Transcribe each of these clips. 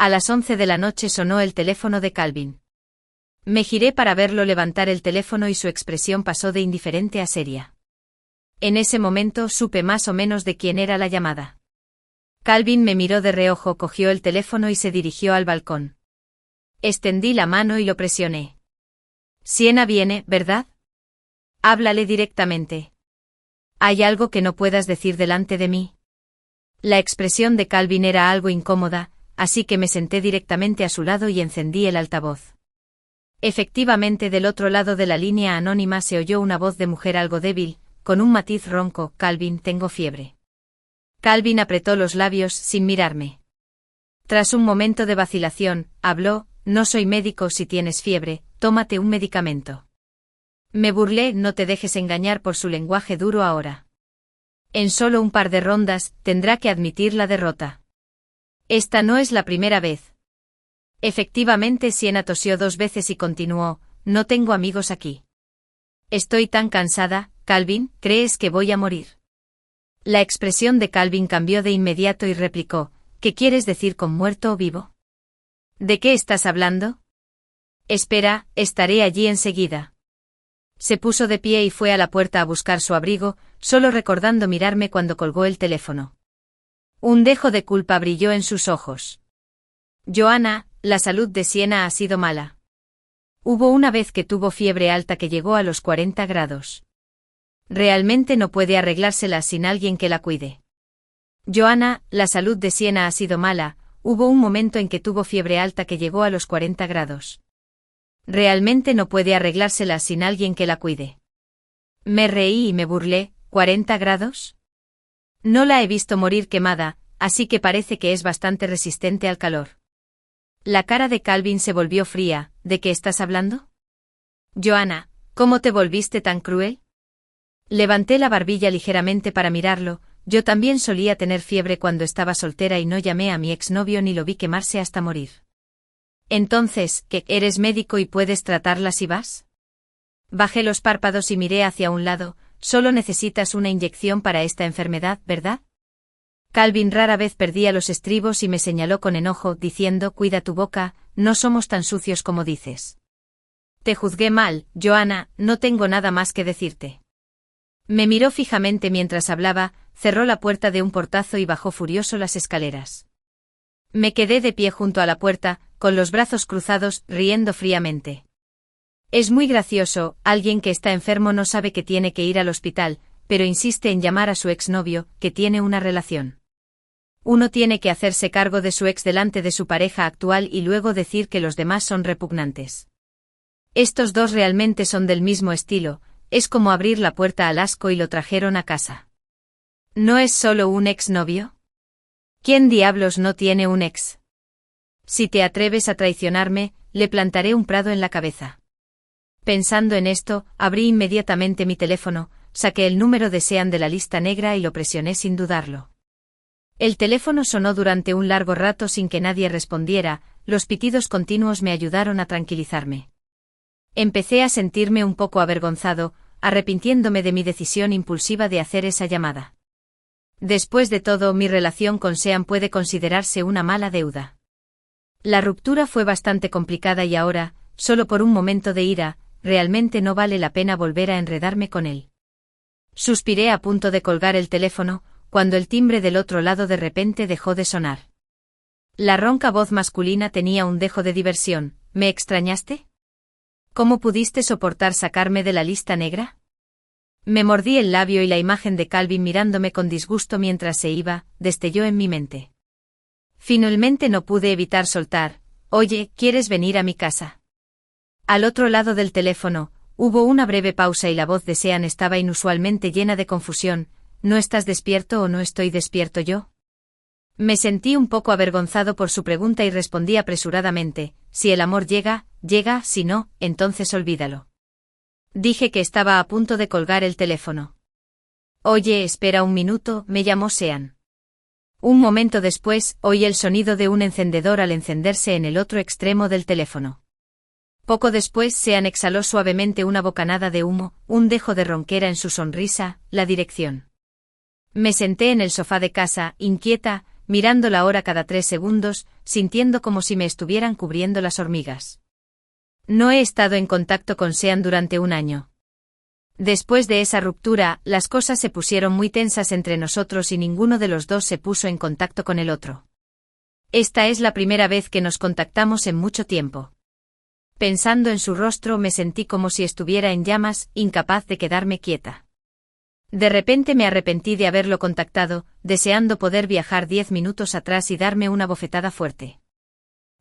A las 11 de la noche sonó el teléfono de Calvin. Me giré para verlo levantar el teléfono y su expresión pasó de indiferente a seria. En ese momento supe más o menos de quién era la llamada. Calvin me miró de reojo, cogió el teléfono y se dirigió al balcón. Extendí la mano y lo presioné. Sienna viene, ¿verdad? Háblale directamente. ¿Hay algo que no puedas decir delante de mí? La expresión de Calvin era algo incómoda, así que me senté directamente a su lado y encendí el altavoz. Efectivamente, del otro lado de la línea anónima se oyó una voz de mujer algo débil, con un matiz ronco: Calvin, tengo fiebre. Calvin apretó los labios sin mirarme. Tras un momento de vacilación, habló: no soy médico. Si tienes fiebre, tómate un medicamento. Me burlé: no te dejes engañar por su lenguaje duro ahora. En solo un par de rondas, tendrá que admitir la derrota. Esta no es la primera vez. Efectivamente, Sienna tosió 2 veces y continuó: no tengo amigos aquí. Estoy tan cansada. Calvin, ¿crees que voy a morir? La expresión de Calvin cambió de inmediato y replicó: ¿qué quieres decir con muerto o vivo? ¿De qué estás hablando? Espera, estaré allí enseguida. Se puso de pie y fue a la puerta a buscar su abrigo, solo recordando mirarme cuando colgó el teléfono. Un dejo de culpa brilló en sus ojos. Joanna, la salud de Sienna ha sido mala. Hubo una vez que tuvo fiebre alta que llegó a los 40 grados. Realmente no puede arreglársela sin alguien que la cuide. Joanna, la salud de Sienna ha sido mala. Hubo un momento en que tuvo fiebre alta que llegó a los 40 grados. Realmente no puede arreglársela sin alguien que la cuide. Me reí y me burlé: ¿40 grados? No la he visto morir quemada, así que parece que es bastante resistente al calor. La cara de Calvin se volvió fría. ¿De qué estás hablando? Joanna, ¿cómo te volviste tan cruel? Levanté la barbilla ligeramente para mirarlo. Yo también solía tener fiebre cuando estaba soltera y no llamé a mi exnovio ni lo vi quemarse hasta morir. Entonces, ¿qué? ¿Eres médico y puedes tratarla si vas? Bajé los párpados y miré hacia un lado. Solo necesitas una inyección para esta enfermedad, ¿verdad? Calvin rara vez perdía los estribos y me señaló con enojo, diciendo: cuida tu boca, no somos tan sucios como dices. Te juzgué mal, Joanna, no tengo nada más que decirte. Me miró fijamente mientras hablaba, cerró la puerta de un portazo y bajó furioso las escaleras. Me quedé de pie junto a la puerta, con los brazos cruzados, riendo fríamente. Es muy gracioso: alguien que está enfermo no sabe que tiene que ir al hospital, pero insiste en llamar a su exnovio, que tiene una relación. Uno tiene que hacerse cargo de su ex delante de su pareja actual y luego decir que los demás son repugnantes. Estos dos realmente son del mismo estilo. Es como abrir la puerta al asco y lo trajeron a casa. ¿No es solo un exnovio? ¿Quién diablos no tiene un ex? Si te atreves a traicionarme, le plantaré un prado en la cabeza. Pensando en esto, abrí inmediatamente mi teléfono, saqué el número de Sean de la lista negra y lo presioné sin dudarlo. El teléfono sonó durante un largo rato sin que nadie respondiera. Los pitidos continuos me ayudaron a tranquilizarme. Empecé a sentirme un poco avergonzado, arrepintiéndome de mi decisión impulsiva de hacer esa llamada. Después de todo, mi relación con Sean puede considerarse una mala deuda. La ruptura fue bastante complicada y ahora, solo por un momento de ira, realmente no vale la pena volver a enredarme con él. Suspiré a punto de colgar el teléfono, cuando el timbre del otro lado de repente dejó de sonar. La ronca voz masculina tenía un dejo de diversión. ¿Me extrañaste? ¿Cómo pudiste soportar sacarme de la lista negra? Me mordí el labio y la imagen de Calvin mirándome con disgusto mientras se iba, destelló en mi mente. Finalmente no pude evitar soltar: oye, ¿quieres venir a mi casa? Al otro lado del teléfono, hubo una breve pausa y la voz de Sean estaba inusualmente llena de confusión. ¿No estás despierto o no estoy despierto yo? Me sentí un poco avergonzado por su pregunta y respondí apresuradamente: si el amor llega, llega, si no, entonces olvídalo. Dije que estaba a punto de colgar el teléfono. Oye, espera un minuto, me llamó Sean. Un momento después, oí el sonido de un encendedor al encenderse en el otro extremo del teléfono. Poco después, Sean exhaló suavemente una bocanada de humo, un dejo de ronquera en su sonrisa. La dirección. Me senté en el sofá de casa, inquieta, mirando la hora cada 3 segundos, sintiendo como si me estuvieran cubriendo las hormigas. No he estado en contacto con Sean durante un año. Después de esa ruptura, las cosas se pusieron muy tensas entre nosotros y ninguno de los dos se puso en contacto con el otro. Esta es la primera vez que nos contactamos en mucho tiempo. Pensando en su rostro me sentí como si estuviera en llamas, incapaz de quedarme quieta. De repente me arrepentí de haberlo contactado, deseando poder viajar 10 minutos atrás y darme una bofetada fuerte.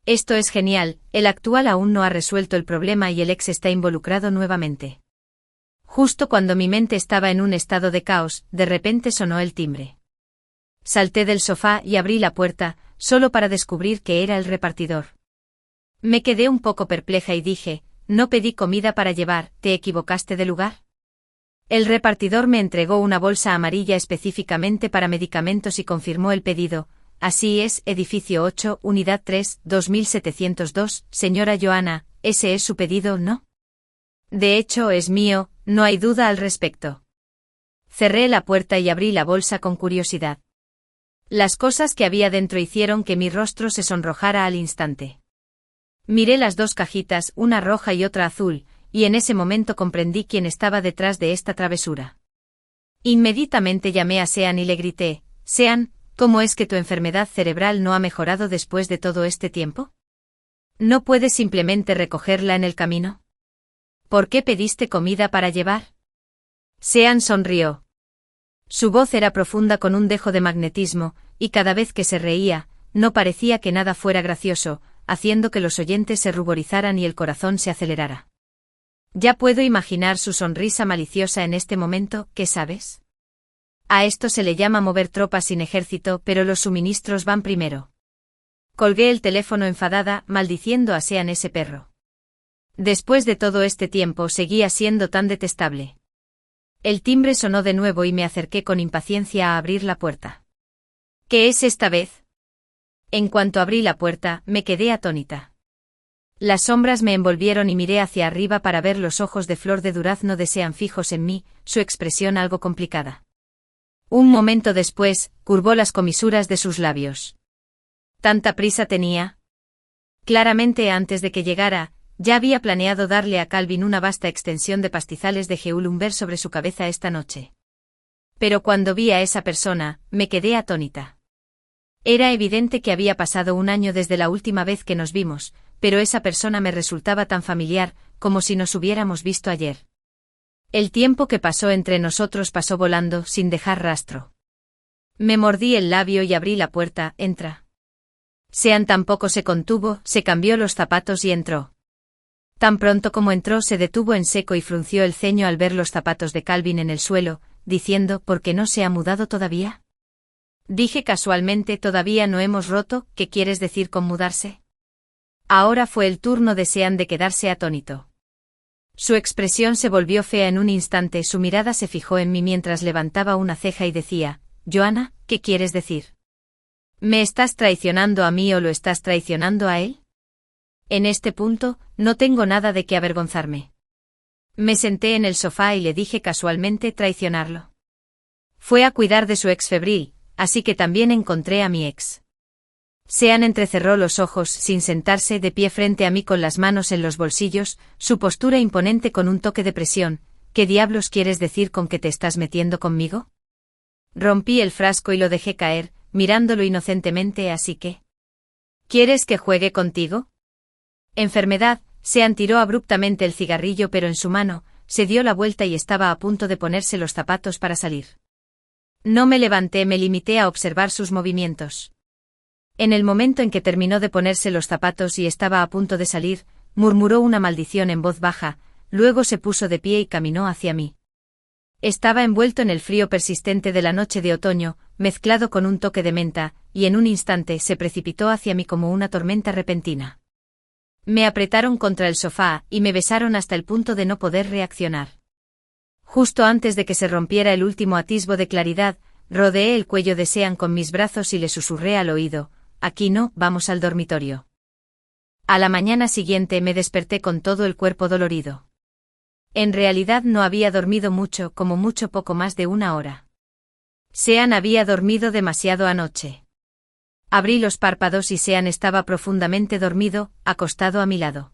Esto es genial, el actual aún no ha resuelto el problema y el ex está involucrado nuevamente. Justo cuando mi mente estaba en un estado de caos, de repente sonó el timbre. Salté del sofá y abrí la puerta, solo para descubrir que era el repartidor. Me quedé un poco perpleja y dije, no pedí comida para llevar, ¿te equivocaste de lugar? El repartidor me entregó una bolsa amarilla específicamente para medicamentos y confirmó el pedido. Así es, edificio 8, unidad 3, 2702, señora Johanna, ese es su pedido, ¿no? De hecho es mío, no hay duda al respecto. Cerré la puerta y abrí la bolsa con curiosidad. Las cosas que había dentro hicieron que mi rostro se sonrojara al instante. Miré las dos cajitas, una roja y otra azul, y en ese momento comprendí quién estaba detrás de esta travesura. Inmediatamente llamé a Sean y le grité, Sean, ¿cómo es que tu enfermedad cerebral no ha mejorado después de todo este tiempo? ¿No puedes simplemente recogerla en el camino? ¿Por qué pediste comida para llevar? Sean sonrió. Su voz era profunda con un dejo de magnetismo, y cada vez que se reía, no parecía que nada fuera gracioso, haciendo que los oyentes se ruborizaran y el corazón se acelerara. Ya puedo imaginar su sonrisa maliciosa en este momento, ¿qué sabes? A esto se le llama mover tropas sin ejército, pero los suministros van primero. Colgué el teléfono enfadada, maldiciendo a Sean ese perro. Después de todo este tiempo seguía siendo tan detestable. El timbre sonó de nuevo y me acerqué con impaciencia a abrir la puerta. ¿Qué es esta vez? En cuanto abrí la puerta, me quedé atónita. Las sombras me envolvieron y miré hacia arriba para ver los ojos de flor de durazno de Sean fijos en mí, su expresión algo complicada. Un momento después, curvó las comisuras de sus labios. ¿Tanta prisa tenía? Claramente antes de que llegara, ya había planeado darle a Calvin una vasta extensión de pastizales de Geulumber sobre su cabeza esta noche. Pero cuando vi a esa persona, me quedé atónita. Era evidente que había pasado un año desde la última vez que nos vimos, pero esa persona me resultaba tan familiar, como si nos hubiéramos visto ayer. El tiempo que pasó entre nosotros pasó volando, sin dejar rastro. Me mordí el labio y abrí la puerta, entra. Sean tampoco se contuvo, se cambió los zapatos y entró. Tan pronto como entró se detuvo en seco y frunció el ceño al ver los zapatos de Calvin en el suelo, diciendo, ¿por qué no se ha mudado todavía? Dije casualmente, todavía no hemos roto, ¿qué quieres decir con mudarse? Ahora fue el turno de Sean de quedarse atónito. Su expresión se volvió fea en un instante, su mirada se fijó en mí mientras levantaba una ceja y decía, Johanna, ¿qué quieres decir? ¿Me estás traicionando a mí o lo estás traicionando a él? En este punto, no tengo nada de qué avergonzarme. Me senté en el sofá y le dije casualmente traicionarlo. Fue a cuidar de su ex febril, así que también encontré a mi ex. Sean entrecerró los ojos sin sentarse de pie frente a mí con las manos en los bolsillos, su postura imponente con un toque de presión. ¿Qué diablos quieres decir con que te estás metiendo conmigo? Rompí el frasco y lo dejé caer, mirándolo inocentemente, así que... ¿Quieres que juegue contigo? Enfermedad. Sean tiró abruptamente el cigarrillo pero en su mano, se dio la vuelta y estaba a punto de ponerse los zapatos para salir. No me levanté, me limité a observar sus movimientos. En el momento en que terminó de ponerse los zapatos y estaba a punto de salir, murmuró una maldición en voz baja, luego se puso de pie y caminó hacia mí. Estaba envuelto en el frío persistente de la noche de otoño, mezclado con un toque de menta, y en un instante se precipitó hacia mí como una tormenta repentina. Me apretaron contra el sofá y me besaron hasta el punto de no poder reaccionar. Justo antes de que se rompiera el último atisbo de claridad, rodeé el cuello de Sean con mis brazos y le susurré al oído, aquí no, vamos al dormitorio. A la mañana siguiente me desperté con todo el cuerpo dolorido. En realidad no había dormido mucho, como mucho poco más de 1 hora. Sean había dormido demasiado anoche. Abrí los párpados y Sean estaba profundamente dormido, acostado a mi lado.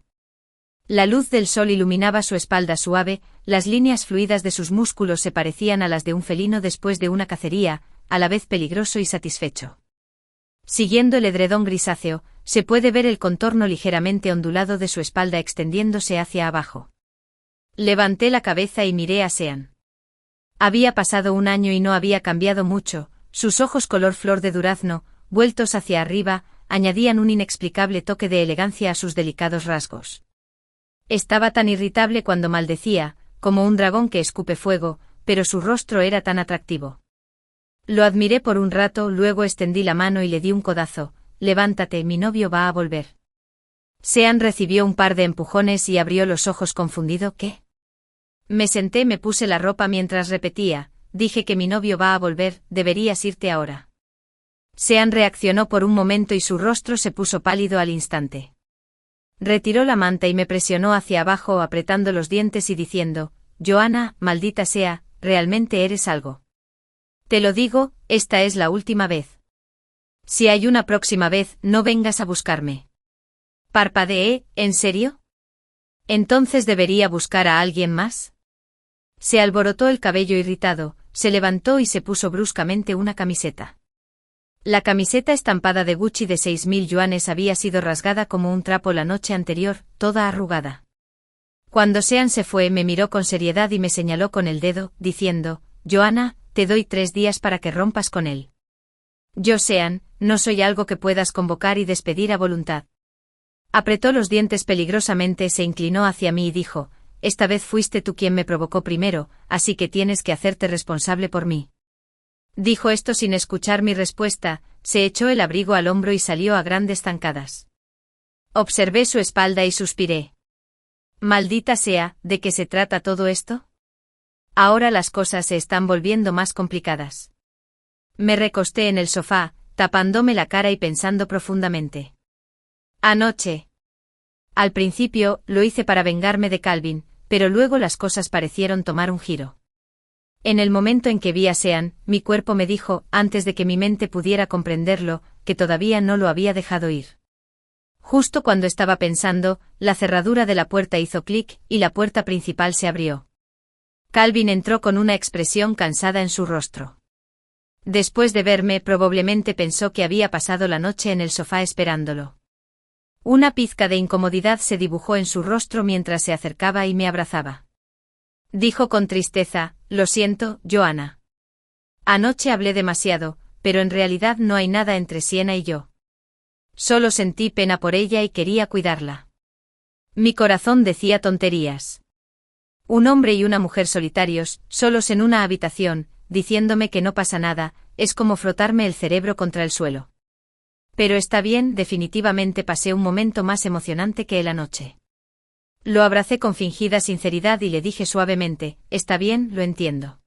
La luz del sol iluminaba su espalda suave, las líneas fluidas de sus músculos se parecían a las de un felino después de una cacería, a la vez peligroso y satisfecho. Siguiendo el edredón grisáceo, se puede ver el contorno ligeramente ondulado de su espalda extendiéndose hacia abajo. Levanté la cabeza y miré a Sean. Había pasado un año y no había cambiado mucho, sus ojos color flor de durazno, vueltos hacia arriba, añadían un inexplicable toque de elegancia a sus delicados rasgos. Estaba tan irritable cuando maldecía, como un dragón que escupe fuego, pero su rostro era tan atractivo. Lo admiré por un rato, luego extendí la mano y le di un codazo. Levántate, mi novio va a volver. Sean recibió un par de empujones y abrió los ojos confundido. ¿Qué? Me senté, me puse la ropa mientras repetía, dije que mi novio va a volver, deberías irte ahora. Sean reaccionó por un momento y su rostro se puso pálido al instante. Retiró la manta y me presionó hacia abajo apretando los dientes y diciendo, Joanna, maldita sea, realmente eres algo. Te lo digo, esta es la última vez. Si hay una próxima vez, no vengas a buscarme. Parpadeé, ¿en serio? ¿Entonces debería buscar a alguien más? Se alborotó el cabello irritado, se levantó y se puso bruscamente una camiseta. La camiseta estampada de Gucci de 6.000 yuanes había sido rasgada como un trapo la noche anterior, toda arrugada. Cuando Sean se fue me miró con seriedad y me señaló con el dedo, diciendo, Joanna, te doy 3 días para que rompas con él. Yo Sean, no soy algo que puedas convocar y despedir a voluntad. Apretó los dientes peligrosamente, se inclinó hacia mí y dijo, esta vez fuiste tú quien me provocó primero, así que tienes que hacerte responsable por mí. Dijo esto sin escuchar mi respuesta, se echó el abrigo al hombro y salió a grandes zancadas. Observé su espalda y suspiré. Maldita sea, ¿de qué se trata todo esto? Ahora las cosas se están volviendo más complicadas. Me recosté en el sofá, tapándome la cara y pensando profundamente. Anoche. Al principio, lo hice para vengarme de Calvin, pero luego las cosas parecieron tomar un giro. En el momento en que vi a Sean, mi cuerpo me dijo, antes de que mi mente pudiera comprenderlo, que todavía no lo había dejado ir. Justo cuando estaba pensando, la cerradura de la puerta hizo clic, y la puerta principal se abrió. Calvin entró con una expresión cansada en su rostro. Después de verme, probablemente pensó que había pasado la noche en el sofá esperándolo. Una pizca de incomodidad se dibujó en su rostro mientras se acercaba y me abrazaba. Dijo con tristeza, lo siento, Joanna. Anoche hablé demasiado, pero en realidad no hay nada entre Siena y yo. Solo sentí pena por ella y quería cuidarla. Mi corazón decía tonterías. Un hombre y una mujer solitarios, solos en una habitación, diciéndome que no pasa nada, es como frotarme el cerebro contra el suelo. Pero está bien, definitivamente pasé un momento más emocionante que el anoche. Lo abracé con fingida sinceridad y le dije suavemente, está bien, lo entiendo.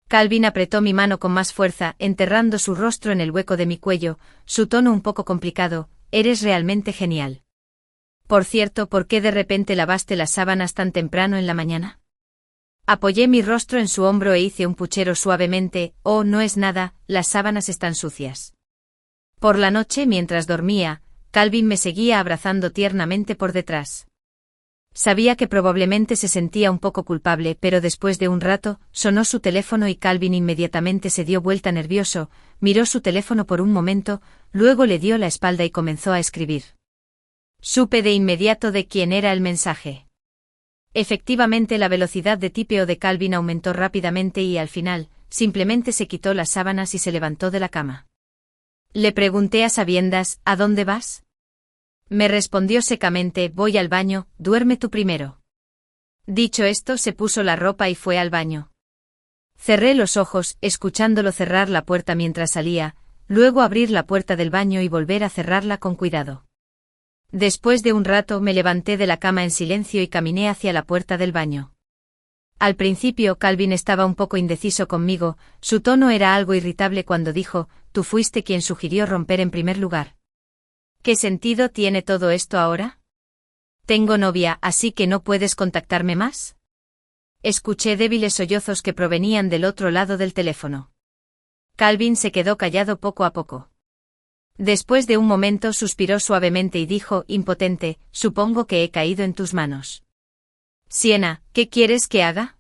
Calvin apretó mi mano con más fuerza, enterrando su rostro en el hueco de mi cuello, su tono un poco complicado, eres realmente genial. Por cierto, ¿por qué de repente lavaste las sábanas tan temprano en la mañana? Apoyé mi rostro en su hombro e hice un puchero suavemente, oh, no es nada, las sábanas están sucias. Por la noche, mientras dormía, Calvin me seguía abrazando tiernamente por detrás. Sabía que probablemente se sentía un poco culpable, pero después de un rato, sonó su teléfono y Calvin inmediatamente se dio vuelta nervioso, miró su teléfono por un momento, luego le dio la espalda y comenzó a escribir. Supe de inmediato de quién era el mensaje. Efectivamente, la velocidad de tipeo de Calvin aumentó rápidamente y al final, simplemente se quitó las sábanas y se levantó de la cama. Le pregunté a sabiendas, ¿a dónde vas? Me respondió secamente, voy al baño, duerme tú primero. Dicho esto, se puso la ropa y fue al baño. Cerré los ojos, escuchándolo cerrar la puerta mientras salía, luego abrir la puerta del baño y volver a cerrarla con cuidado. Después de un rato me levanté de la cama en silencio y caminé hacia la puerta del baño. Al principio Calvin estaba un poco indeciso conmigo, su tono era algo irritable cuando dijo, tú fuiste quien sugirió romper en primer lugar. ¿Qué sentido tiene todo esto ahora? Tengo novia, así que no puedes contactarme más. Escuché débiles sollozos que provenían del otro lado del teléfono. Calvin se quedó callado poco a poco. Después de un momento suspiró suavemente y dijo, impotente, supongo que he caído en tus manos. Sienna, ¿qué quieres que haga?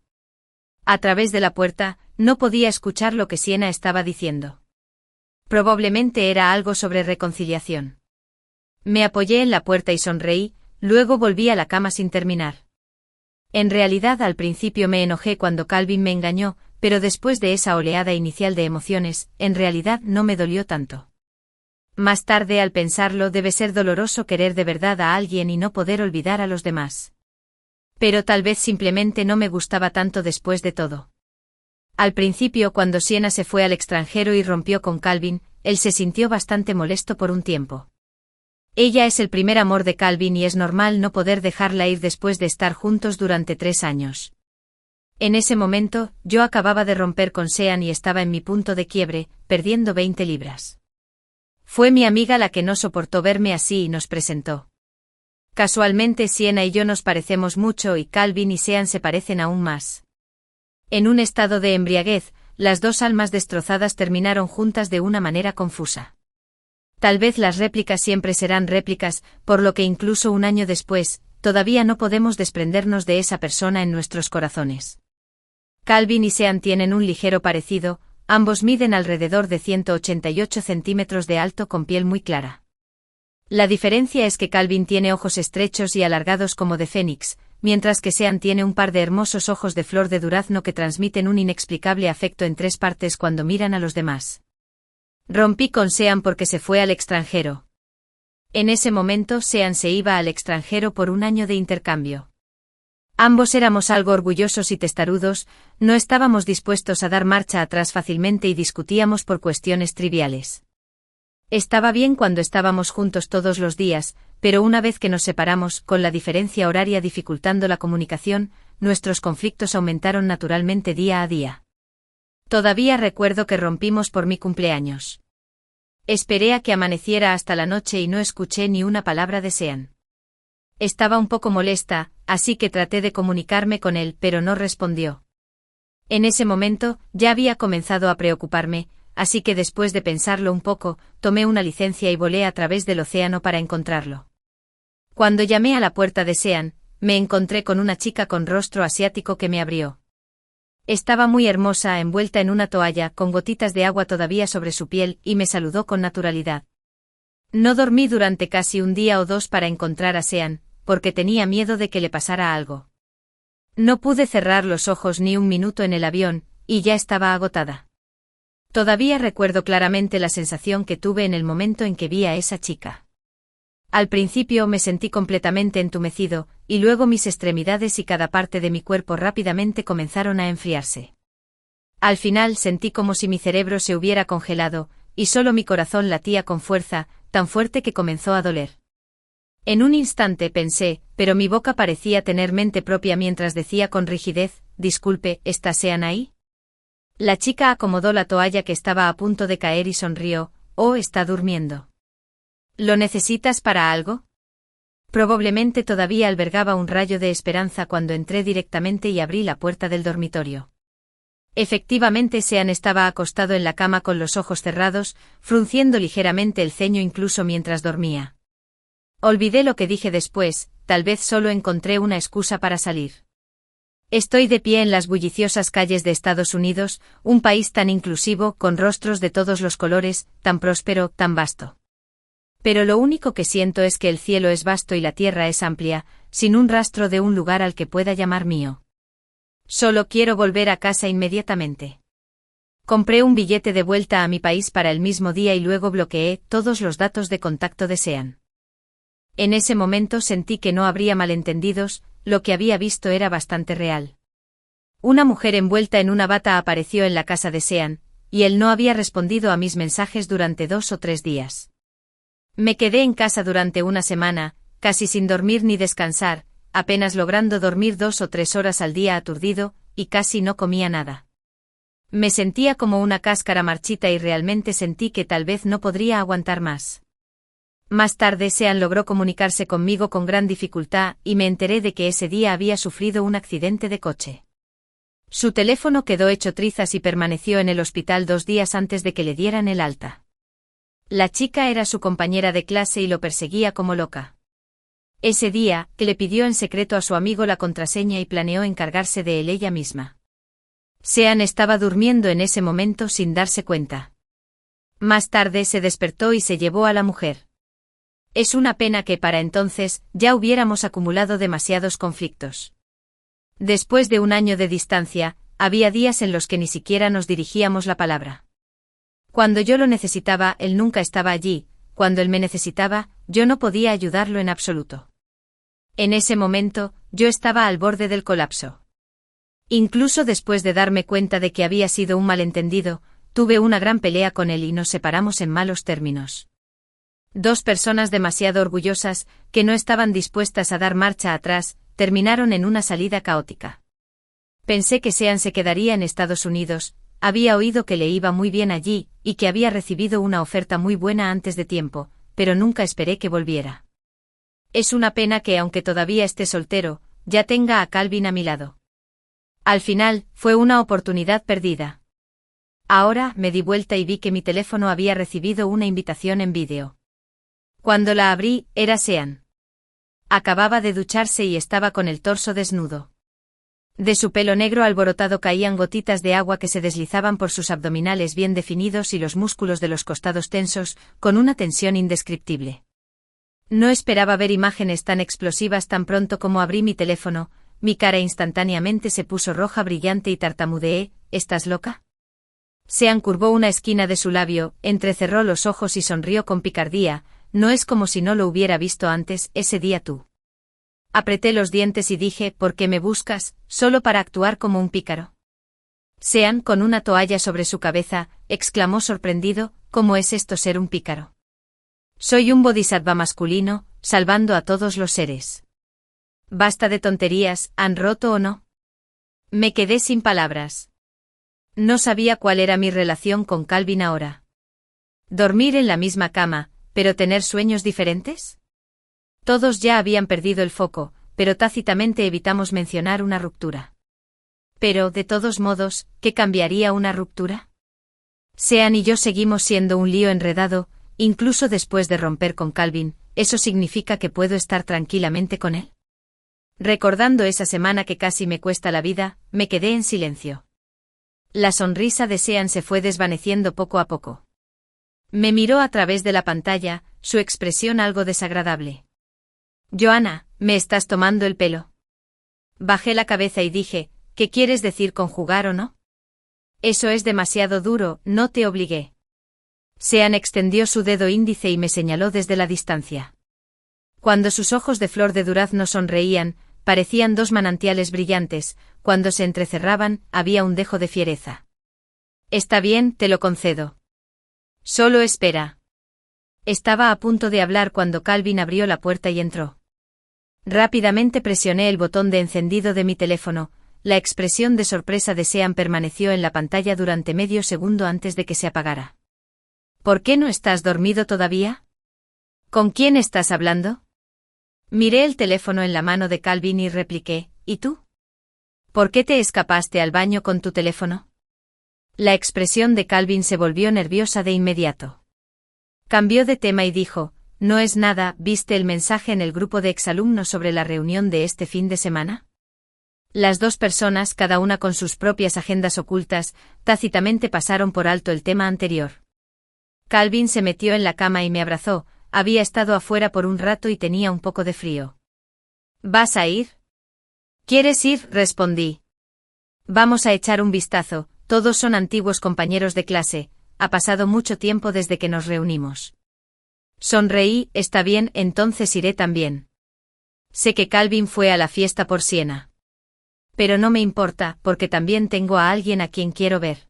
A través de la puerta, no podía escuchar lo que Sienna estaba diciendo. Probablemente era algo sobre reconciliación. Me apoyé en la puerta y sonreí, luego volví a la cama sin terminar. En realidad al principio me enojé cuando Calvin me engañó, pero después de esa oleada inicial de emociones, en realidad no me dolió tanto. Más tarde al pensarlo debe ser doloroso querer de verdad a alguien y no poder olvidar a los demás. Pero tal vez simplemente no me gustaba tanto después de todo. Al principio cuando Sienna se fue al extranjero y rompió con Calvin, él se sintió bastante molesto por un tiempo. Ella es el primer amor de Calvin y es normal no poder dejarla ir después de estar juntos durante 3 años. En ese momento, yo acababa de romper con Sean y estaba en mi punto de quiebre, perdiendo 20 libras. Fue mi amiga la que no soportó verme así y nos presentó. Casualmente Sienna y yo nos parecemos mucho y Calvin y Sean se parecen aún más. En un estado de embriaguez, las dos almas destrozadas terminaron juntas de una manera confusa. Tal vez las réplicas siempre serán réplicas, por lo que incluso un año después, todavía no podemos desprendernos de esa persona en nuestros corazones. Calvin y Sean tienen un ligero parecido, ambos miden alrededor de 188 centímetros de alto con piel muy clara. La diferencia es que Calvin tiene ojos estrechos y alargados como de fénix, mientras que Sean tiene un par de hermosos ojos de flor de durazno que transmiten un inexplicable afecto en 3 partes cuando miran a los demás. Rompí con Sean porque se fue al extranjero. En ese momento Sean se iba al extranjero por un año de intercambio. Ambos éramos algo orgullosos y testarudos, no estábamos dispuestos a dar marcha atrás fácilmente y discutíamos por cuestiones triviales. Estaba bien cuando estábamos juntos todos los días, pero una vez que nos separamos, con la diferencia horaria dificultando la comunicación, nuestros conflictos aumentaron naturalmente día a día. Todavía recuerdo que rompimos por mi cumpleaños. Esperé a que amaneciera hasta la noche y no escuché ni una palabra de Sean. Estaba un poco molesta, así que traté de comunicarme con él, pero no respondió. En ese momento, ya había comenzado a preocuparme, así que después de pensarlo un poco, tomé una licencia y volé a través del océano para encontrarlo. Cuando llamé a la puerta de Sean, me encontré con una chica con rostro asiático que me abrió. Estaba muy hermosa, envuelta en una toalla, con gotitas de agua todavía sobre su piel, y me saludó con naturalidad. No dormí durante casi un día o 2 para encontrar a Sean, porque tenía miedo de que le pasara algo. No pude cerrar los ojos ni un minuto en el avión, y ya estaba agotada. Todavía recuerdo claramente la sensación que tuve en el momento en que vi a esa chica. Al principio me sentí completamente entumecido, y luego mis extremidades y cada parte de mi cuerpo rápidamente comenzaron a enfriarse. Al final sentí como si mi cerebro se hubiera congelado, y solo mi corazón latía con fuerza, tan fuerte que comenzó a doler. En un instante pensé, pero mi boca parecía tener mente propia mientras decía con rigidez, disculpe, ¿está Sean ahí? La chica acomodó la toalla que estaba a punto de caer y sonrió, oh, está durmiendo. ¿Lo necesitas para algo? Probablemente todavía albergaba un rayo de esperanza cuando entré directamente y abrí la puerta del dormitorio. Efectivamente Sean estaba acostado en la cama con los ojos cerrados, frunciendo ligeramente el ceño incluso mientras dormía. Olvidé lo que dije después, tal vez solo encontré una excusa para salir. Estoy de pie en las bulliciosas calles de Estados Unidos, un país tan inclusivo, con rostros de todos los colores, tan próspero, tan vasto. Pero lo único que siento es que el cielo es vasto y la tierra es amplia, sin un rastro de un lugar al que pueda llamar mío. Solo quiero volver a casa inmediatamente. Compré un billete de vuelta a mi país para el mismo día y luego bloqueé todos los datos de contacto de Sean. En ese momento sentí que no habría malentendidos, lo que había visto era bastante real. Una mujer envuelta en una bata apareció en la casa de Sean, y él no había respondido a mis mensajes durante 2 o 3 días. Me quedé en casa durante una semana, casi sin dormir ni descansar, apenas logrando dormir 2 o 3 horas al día aturdido, y casi no comía nada. Me sentía como una cáscara marchita y realmente sentí que tal vez no podría aguantar más. Más tarde Sean logró comunicarse conmigo con gran dificultad y me enteré de que ese día había sufrido un accidente de coche. Su teléfono quedó hecho trizas y permaneció en el hospital 2 días antes de que le dieran el alta. La chica era su compañera de clase y lo perseguía como loca. Ese día, que le pidió en secreto a su amigo la contraseña y planeó encargarse de él ella misma. Sean estaba durmiendo en ese momento sin darse cuenta. Más tarde se despertó y se llevó a la mujer. Es una pena que para entonces ya hubiéramos acumulado demasiados conflictos. Después de un año de distancia, había días en los que ni siquiera nos dirigíamos la palabra. Cuando yo lo necesitaba, él nunca estaba allí, cuando él me necesitaba, yo no podía ayudarlo en absoluto. En ese momento, yo estaba al borde del colapso. Incluso después de darme cuenta de que había sido un malentendido, tuve una gran pelea con él y nos separamos en malos términos. Dos personas demasiado orgullosas, que no estaban dispuestas a dar marcha atrás, terminaron en una salida caótica. Pensé que Sean se quedaría en Estados Unidos, había oído que le iba muy bien allí, y que había recibido una oferta muy buena antes de tiempo, pero nunca esperé que volviera. Es una pena que aunque todavía esté soltero, ya tenga a Calvin a mi lado. Al final, fue una oportunidad perdida. Ahora, me di vuelta y vi que mi teléfono había recibido una invitación en vídeo. Cuando la abrí, era Sean. Acababa de ducharse y estaba con el torso desnudo. De su pelo negro alborotado caían gotitas de agua que se deslizaban por sus abdominales bien definidos y los músculos de los costados tensos, con una tensión indescriptible. No esperaba ver imágenes tan explosivas tan pronto como abrí mi teléfono, mi cara instantáneamente se puso roja brillante y tartamudeé, ¿estás loca? Sean curvó una esquina de su labio, entrecerró los ojos y sonrió con picardía, no es como si no lo hubiera visto antes, ese día tú. Apreté los dientes y dije, ¿por qué me buscas, solo para actuar como un pícaro? Sean, con una toalla sobre su cabeza, exclamó sorprendido, ¿cómo es esto ser un pícaro? Soy un bodhisattva masculino, salvando a todos los seres. Basta de tonterías, ¿han roto o no? Me quedé sin palabras. No sabía cuál era mi relación con Calvin ahora. ¿Dormir en la misma cama, pero tener sueños diferentes? Todos ya habían perdido el foco, pero tácitamente evitamos mencionar una ruptura. Pero, de todos modos, ¿qué cambiaría una ruptura? Sean y yo seguimos siendo un lío enredado, incluso después de romper con Calvin, ¿eso significa que puedo estar tranquilamente con él? Recordando esa semana que casi me cuesta la vida, me quedé en silencio. La sonrisa de Sean se fue desvaneciendo poco a poco. Me miró a través de la pantalla, su expresión algo desagradable. Joanna, ¿me estás tomando el pelo? Bajé la cabeza y dije, ¿qué quieres decir con jugar o no? Eso es demasiado duro, no te obligué. Sean extendió su dedo índice y me señaló desde la distancia. Cuando sus ojos de flor de durazno sonreían, parecían dos manantiales brillantes, cuando se entrecerraban, había un dejo de fiereza. Está bien, te lo concedo. Solo espera. Estaba a punto de hablar cuando Calvin abrió la puerta y entró. Rápidamente presioné el botón de encendido de mi teléfono, la expresión de sorpresa de Sean permaneció en la pantalla durante medio segundo antes de que se apagara. ¿Por qué no estás dormido todavía? ¿Con quién estás hablando? Miré el teléfono en la mano de Calvin y repliqué, ¿y tú? ¿Por qué te escapaste al baño con tu teléfono? La expresión de Calvin se volvió nerviosa de inmediato. Cambió de tema y dijo, no es nada, ¿viste el mensaje en el grupo de exalumnos sobre la reunión de este fin de semana? Las dos personas, cada una con sus propias agendas ocultas, tácitamente pasaron por alto el tema anterior. Calvin se metió en la cama y me abrazó, había estado afuera por un rato y tenía un poco de frío. ¿Vas a ir? ¿Quieres ir? Respondí. Vamos a echar un vistazo, todos son antiguos compañeros de clase, ha pasado mucho tiempo desde que nos reunimos. Sonreí, está bien, entonces iré también. Sé que Calvin fue a la fiesta por Siena. Pero no me importa, porque también tengo a alguien a quien quiero ver.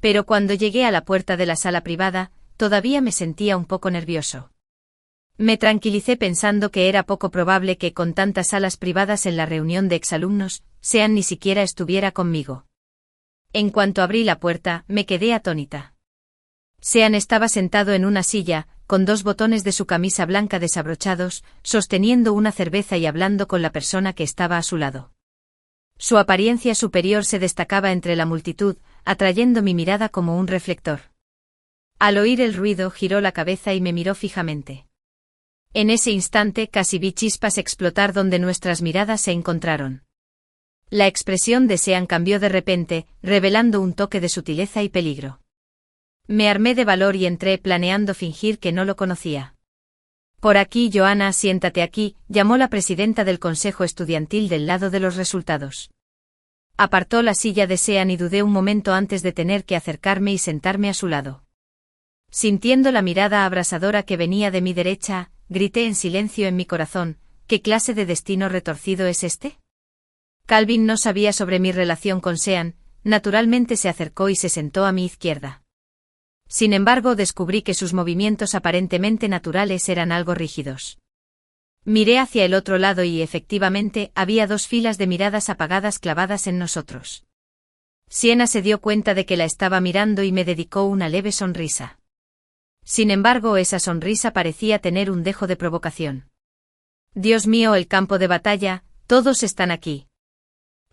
Pero cuando llegué a la puerta de la sala privada, todavía me sentía un poco nervioso. Me tranquilicé pensando que era poco probable que con tantas salas privadas en la reunión de exalumnos, Sean ni siquiera estuviera conmigo. En cuanto abrí la puerta, me quedé atónita. Sean estaba sentado en una silla, con dos botones de su camisa blanca desabrochados, sosteniendo una cerveza y hablando con la persona que estaba a su lado. Su apariencia superior se destacaba entre la multitud, atrayendo mi mirada como un reflector. Al oír el ruido giró la cabeza y me miró fijamente. En ese instante casi vi chispas explotar donde nuestras miradas se encontraron. La expresión de Sean cambió de repente, revelando un toque de sutileza y peligro. Me armé de valor y entré planeando fingir que no lo conocía. Por aquí, Johanna, siéntate aquí, llamó la presidenta del consejo estudiantil del lado de los resultados. Apartó la silla de Sean y dudé un momento antes de tener que acercarme y sentarme a su lado. Sintiendo la mirada abrasadora que venía de mi derecha, grité en silencio en mi corazón, ¿qué clase de destino retorcido es este? Calvin no sabía sobre mi relación con Sean, naturalmente se acercó y se sentó a mi izquierda. Sin embargo, descubrí que sus movimientos aparentemente naturales eran algo rígidos. Miré hacia el otro lado y efectivamente había 2 filas de miradas apagadas clavadas en nosotros. Siena se dio cuenta de que la estaba mirando y me dedicó una leve sonrisa. Sin embargo, esa sonrisa parecía tener un dejo de provocación. Dios mío, el campo de batalla, todos están aquí.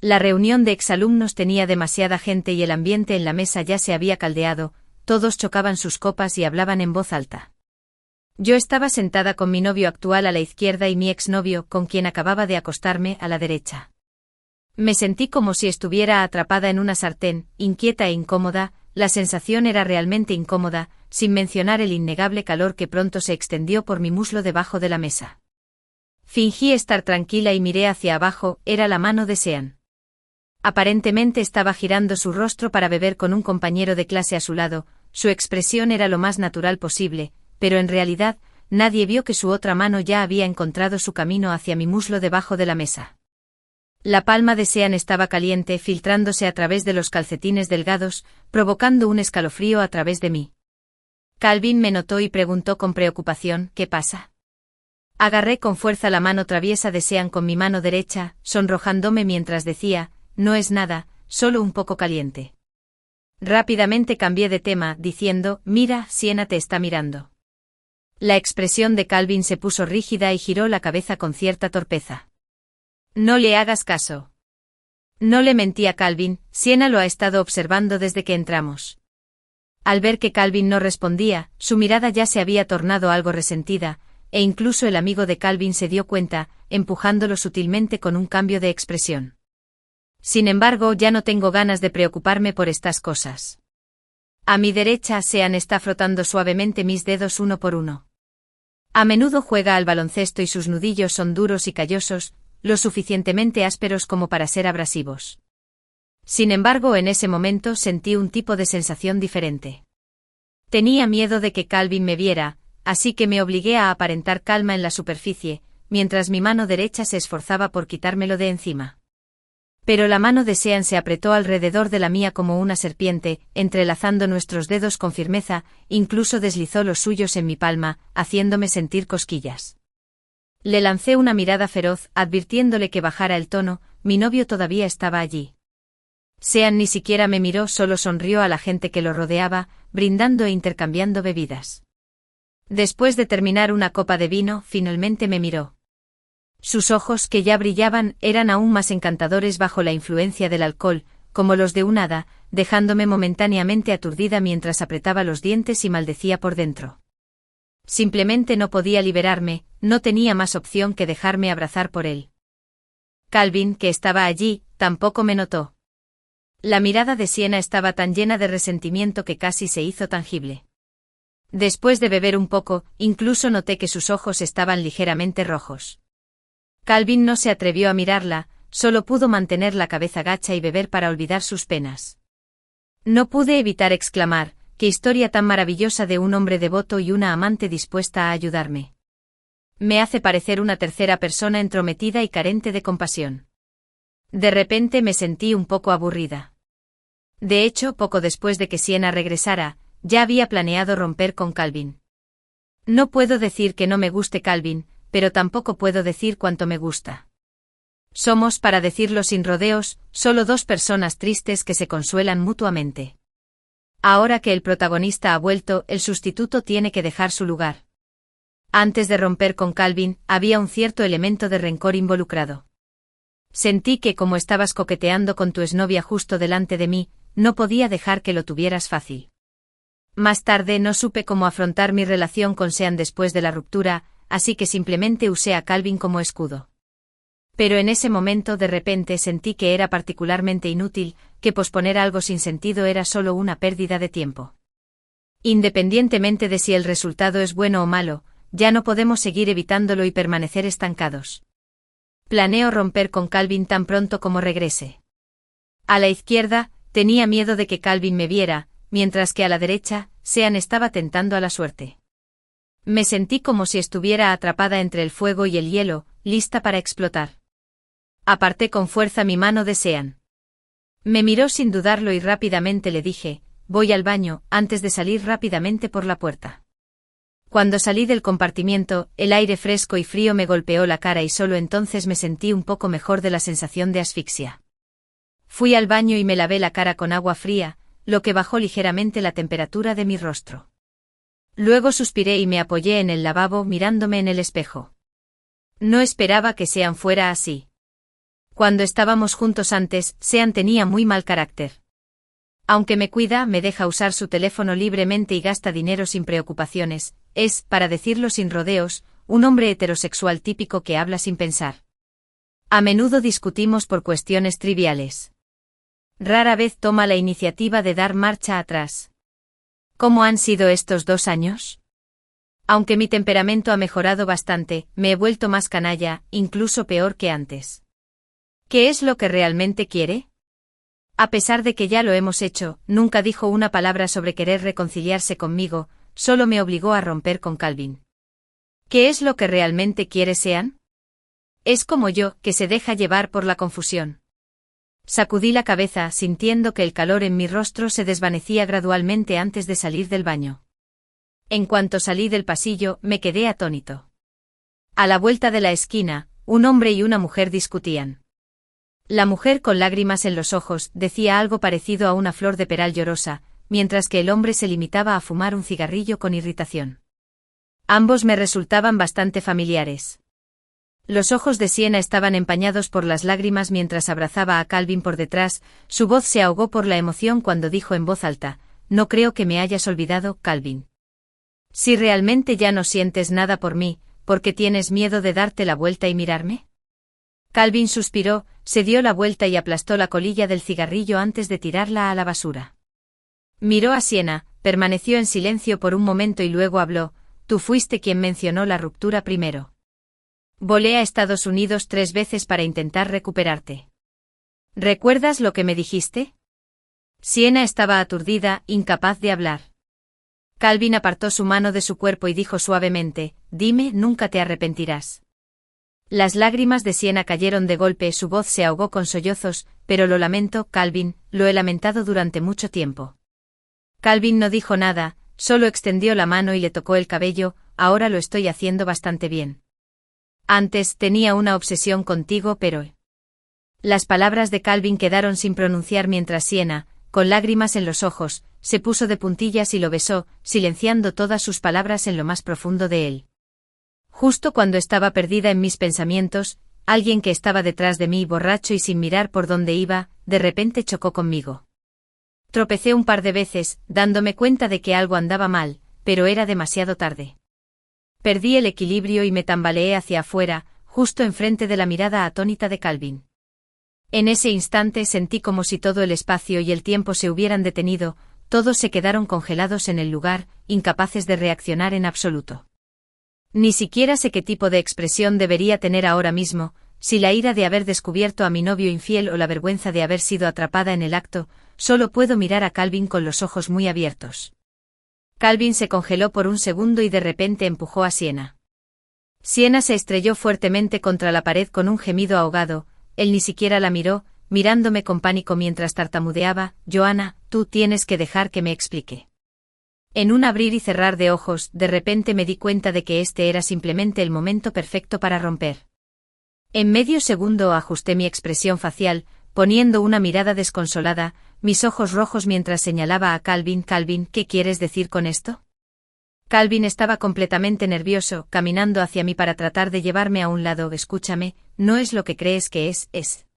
La reunión de exalumnos tenía demasiada gente y el ambiente en la mesa ya se había caldeado, todos chocaban sus copas y hablaban en voz alta. Yo estaba sentada con mi novio actual a la izquierda y mi exnovio, con quien acababa de acostarme, a la derecha. Me sentí como si estuviera atrapada en una sartén, inquieta e incómoda, la sensación era realmente incómoda, sin mencionar el innegable calor que pronto se extendió por mi muslo debajo de la mesa. Fingí estar tranquila y miré hacia abajo, era la mano de Sean. Aparentemente estaba girando su rostro para beber con un compañero de clase a su lado, su expresión era lo más natural posible, pero en realidad, nadie vio que su otra mano ya había encontrado su camino hacia mi muslo debajo de la mesa. La palma de Sean estaba caliente, filtrándose a través de los calcetines delgados, provocando un escalofrío a través de mí. Calvin me notó y preguntó con preocupación, ¿qué pasa? Agarré con fuerza la mano traviesa de Sean con mi mano derecha, sonrojándome mientras decía, no es nada, solo un poco caliente. Rápidamente cambié de tema, diciendo, mira, Siena te está mirando. La expresión de Calvin se puso rígida y giró la cabeza con cierta torpeza. No le hagas caso. No le mentí a Calvin, Siena lo ha estado observando desde que entramos. Al ver que Calvin no respondía, su mirada ya se había tornado algo resentida, e incluso el amigo de Calvin se dio cuenta, empujándolo sutilmente con un cambio de expresión. Sin embargo, ya no tengo ganas de preocuparme por estas cosas. A mi derecha, Sean está frotando suavemente mis dedos uno por uno. A menudo juega al baloncesto y sus nudillos son duros y callosos, lo suficientemente ásperos como para ser abrasivos. Sin embargo, en ese momento sentí un tipo de sensación diferente. Tenía miedo de que Calvin me viera, así que me obligué a aparentar calma en la superficie, mientras mi mano derecha se esforzaba por quitármelo de encima. Pero la mano de Sean se apretó alrededor de la mía como una serpiente, entrelazando nuestros dedos con firmeza, incluso deslizó los suyos en mi palma, haciéndome sentir cosquillas. Le lancé una mirada feroz, advirtiéndole que bajara el tono, mi novio todavía estaba allí. Sean ni siquiera me miró, solo sonrió a la gente que lo rodeaba, brindando e intercambiando bebidas. Después de terminar una copa de vino, finalmente me miró. Sus ojos, que ya brillaban, eran aún más encantadores bajo la influencia del alcohol, como los de un hada, dejándome momentáneamente aturdida mientras apretaba los dientes y maldecía por dentro. Simplemente no podía liberarme, no tenía más opción que dejarme abrazar por él. Calvin, que estaba allí, tampoco me notó. La mirada de Siena estaba tan llena de resentimiento que casi se hizo tangible. Después de beber un poco, incluso noté que sus ojos estaban ligeramente rojos. Calvin no se atrevió a mirarla, solo pudo mantener la cabeza gacha y beber para olvidar sus penas. No pude evitar exclamar, qué historia tan maravillosa de un hombre devoto y una amante dispuesta a ayudarme. Me hace parecer una tercera persona entrometida y carente de compasión. De repente me sentí un poco aburrida. De hecho, poco después de que Siena regresara, ya había planeado romper con Calvin. No puedo decir que no me guste Calvin, pero tampoco puedo decir cuánto me gusta. Somos, para decirlo sin rodeos, solo 2 personas tristes que se consuelan mutuamente. Ahora que el protagonista ha vuelto, el sustituto tiene que dejar su lugar. Antes de romper con Calvin, había un cierto elemento de rencor involucrado. Sentí que, como estabas coqueteando con tu exnovia justo delante de mí, no podía dejar que lo tuvieras fácil. Más tarde no supe cómo afrontar mi relación con Sean después de la ruptura, así que simplemente usé a Calvin como escudo. Pero en ese momento de repente sentí que era particularmente inútil, que posponer algo sin sentido era solo una pérdida de tiempo. Independientemente de si el resultado es bueno o malo, ya no podemos seguir evitándolo y permanecer estancados. Planeo romper con Calvin tan pronto como regrese. A la izquierda, tenía miedo de que Calvin me viera, mientras que a la derecha, Sean estaba tentando a la suerte. Me sentí como si estuviera atrapada entre el fuego y el hielo, lista para explotar. Aparté con fuerza mi mano de Sean. Me miró sin dudarlo y rápidamente le dije, voy al baño, antes de salir rápidamente por la puerta. Cuando salí del compartimiento, el aire fresco y frío me golpeó la cara y solo entonces me sentí un poco mejor de la sensación de asfixia. Fui al baño y me lavé la cara con agua fría, lo que bajó ligeramente la temperatura de mi rostro. Luego suspiré y me apoyé en el lavabo mirándome en el espejo. No esperaba que Sean fuera así. Cuando estábamos juntos antes, Sean tenía muy mal carácter. Aunque me cuida, me deja usar su teléfono libremente y gasta dinero sin preocupaciones, es, para decirlo sin rodeos, un hombre heterosexual típico que habla sin pensar. A menudo discutimos por cuestiones triviales. Rara vez toma la iniciativa de dar marcha atrás. ¿Cómo han sido estos 2 años? Aunque mi temperamento ha mejorado bastante, me he vuelto más canalla, incluso peor que antes. ¿Qué es lo que realmente quiere? A pesar de que ya lo hemos hecho, nunca dijo una palabra sobre querer reconciliarse conmigo, solo me obligó a romper con Calvin. ¿Qué es lo que realmente quiere Sean? Es como yo, que se deja llevar por la confusión. Sacudí la cabeza, sintiendo que el calor en mi rostro se desvanecía gradualmente antes de salir del baño. En cuanto salí del pasillo, me quedé atónito. A la vuelta de la esquina, un hombre y una mujer discutían. La mujer con lágrimas en los ojos decía algo parecido a una flor de peral llorosa, mientras que el hombre se limitaba a fumar un cigarrillo con irritación. Ambos me resultaban bastante familiares. Los ojos de Siena estaban empañados por las lágrimas mientras abrazaba a Calvin por detrás, su voz se ahogó por la emoción cuando dijo en voz alta, no creo que me hayas olvidado, Calvin. Si realmente ya no sientes nada por mí, ¿por qué tienes miedo de darte la vuelta y mirarme? Calvin suspiró, se dio la vuelta y aplastó la colilla del cigarrillo antes de tirarla a la basura. Miró a Siena, permaneció en silencio por un momento y luego habló, tú fuiste quien mencionó la ruptura primero. Volé a Estados Unidos 3 veces para intentar recuperarte. ¿Recuerdas lo que me dijiste? Siena estaba aturdida, incapaz de hablar. Calvin apartó su mano de su cuerpo y dijo suavemente, dime, nunca te arrepentirás. Las lágrimas de Siena cayeron de golpe, su voz se ahogó con sollozos, pero lo lamento, Calvin, lo he lamentado durante mucho tiempo. Calvin no dijo nada, solo extendió la mano y le tocó el cabello, ahora lo estoy haciendo bastante bien. Antes tenía una obsesión contigo, pero... Las palabras de Calvin quedaron sin pronunciar mientras Siena, con lágrimas en los ojos, se puso de puntillas y lo besó, silenciando todas sus palabras en lo más profundo de él. Justo cuando estaba perdida en mis pensamientos, alguien que estaba detrás de mí borracho y sin mirar por dónde iba, de repente chocó conmigo. Tropecé un par de veces, dándome cuenta de que algo andaba mal, pero era demasiado tarde. Perdí el equilibrio y me tambaleé hacia afuera, justo enfrente de la mirada atónita de Calvin. En ese instante sentí como si todo el espacio y el tiempo se hubieran detenido, todos se quedaron congelados en el lugar, incapaces de reaccionar en absoluto. Ni siquiera sé qué tipo de expresión debería tener ahora mismo, si la ira de haber descubierto a mi novio infiel o la vergüenza de haber sido atrapada en el acto, solo puedo mirar a Calvin con los ojos muy abiertos. Calvin se congeló por un segundo y de repente empujó a Siena. Siena se estrelló fuertemente contra la pared con un gemido ahogado, él ni siquiera la miró, mirándome con pánico mientras tartamudeaba, Joanna, tú tienes que dejar que me explique. En un abrir y cerrar de ojos, de repente me di cuenta de que este era simplemente el momento perfecto para romper. En medio segundo ajusté mi expresión facial, poniendo una mirada desconsolada, mis ojos rojos mientras señalaba a Calvin. Calvin, ¿qué quieres decir con esto? Calvin estaba completamente nervioso, caminando hacia mí para tratar de llevarme a un lado. Escúchame, no es lo que crees que es.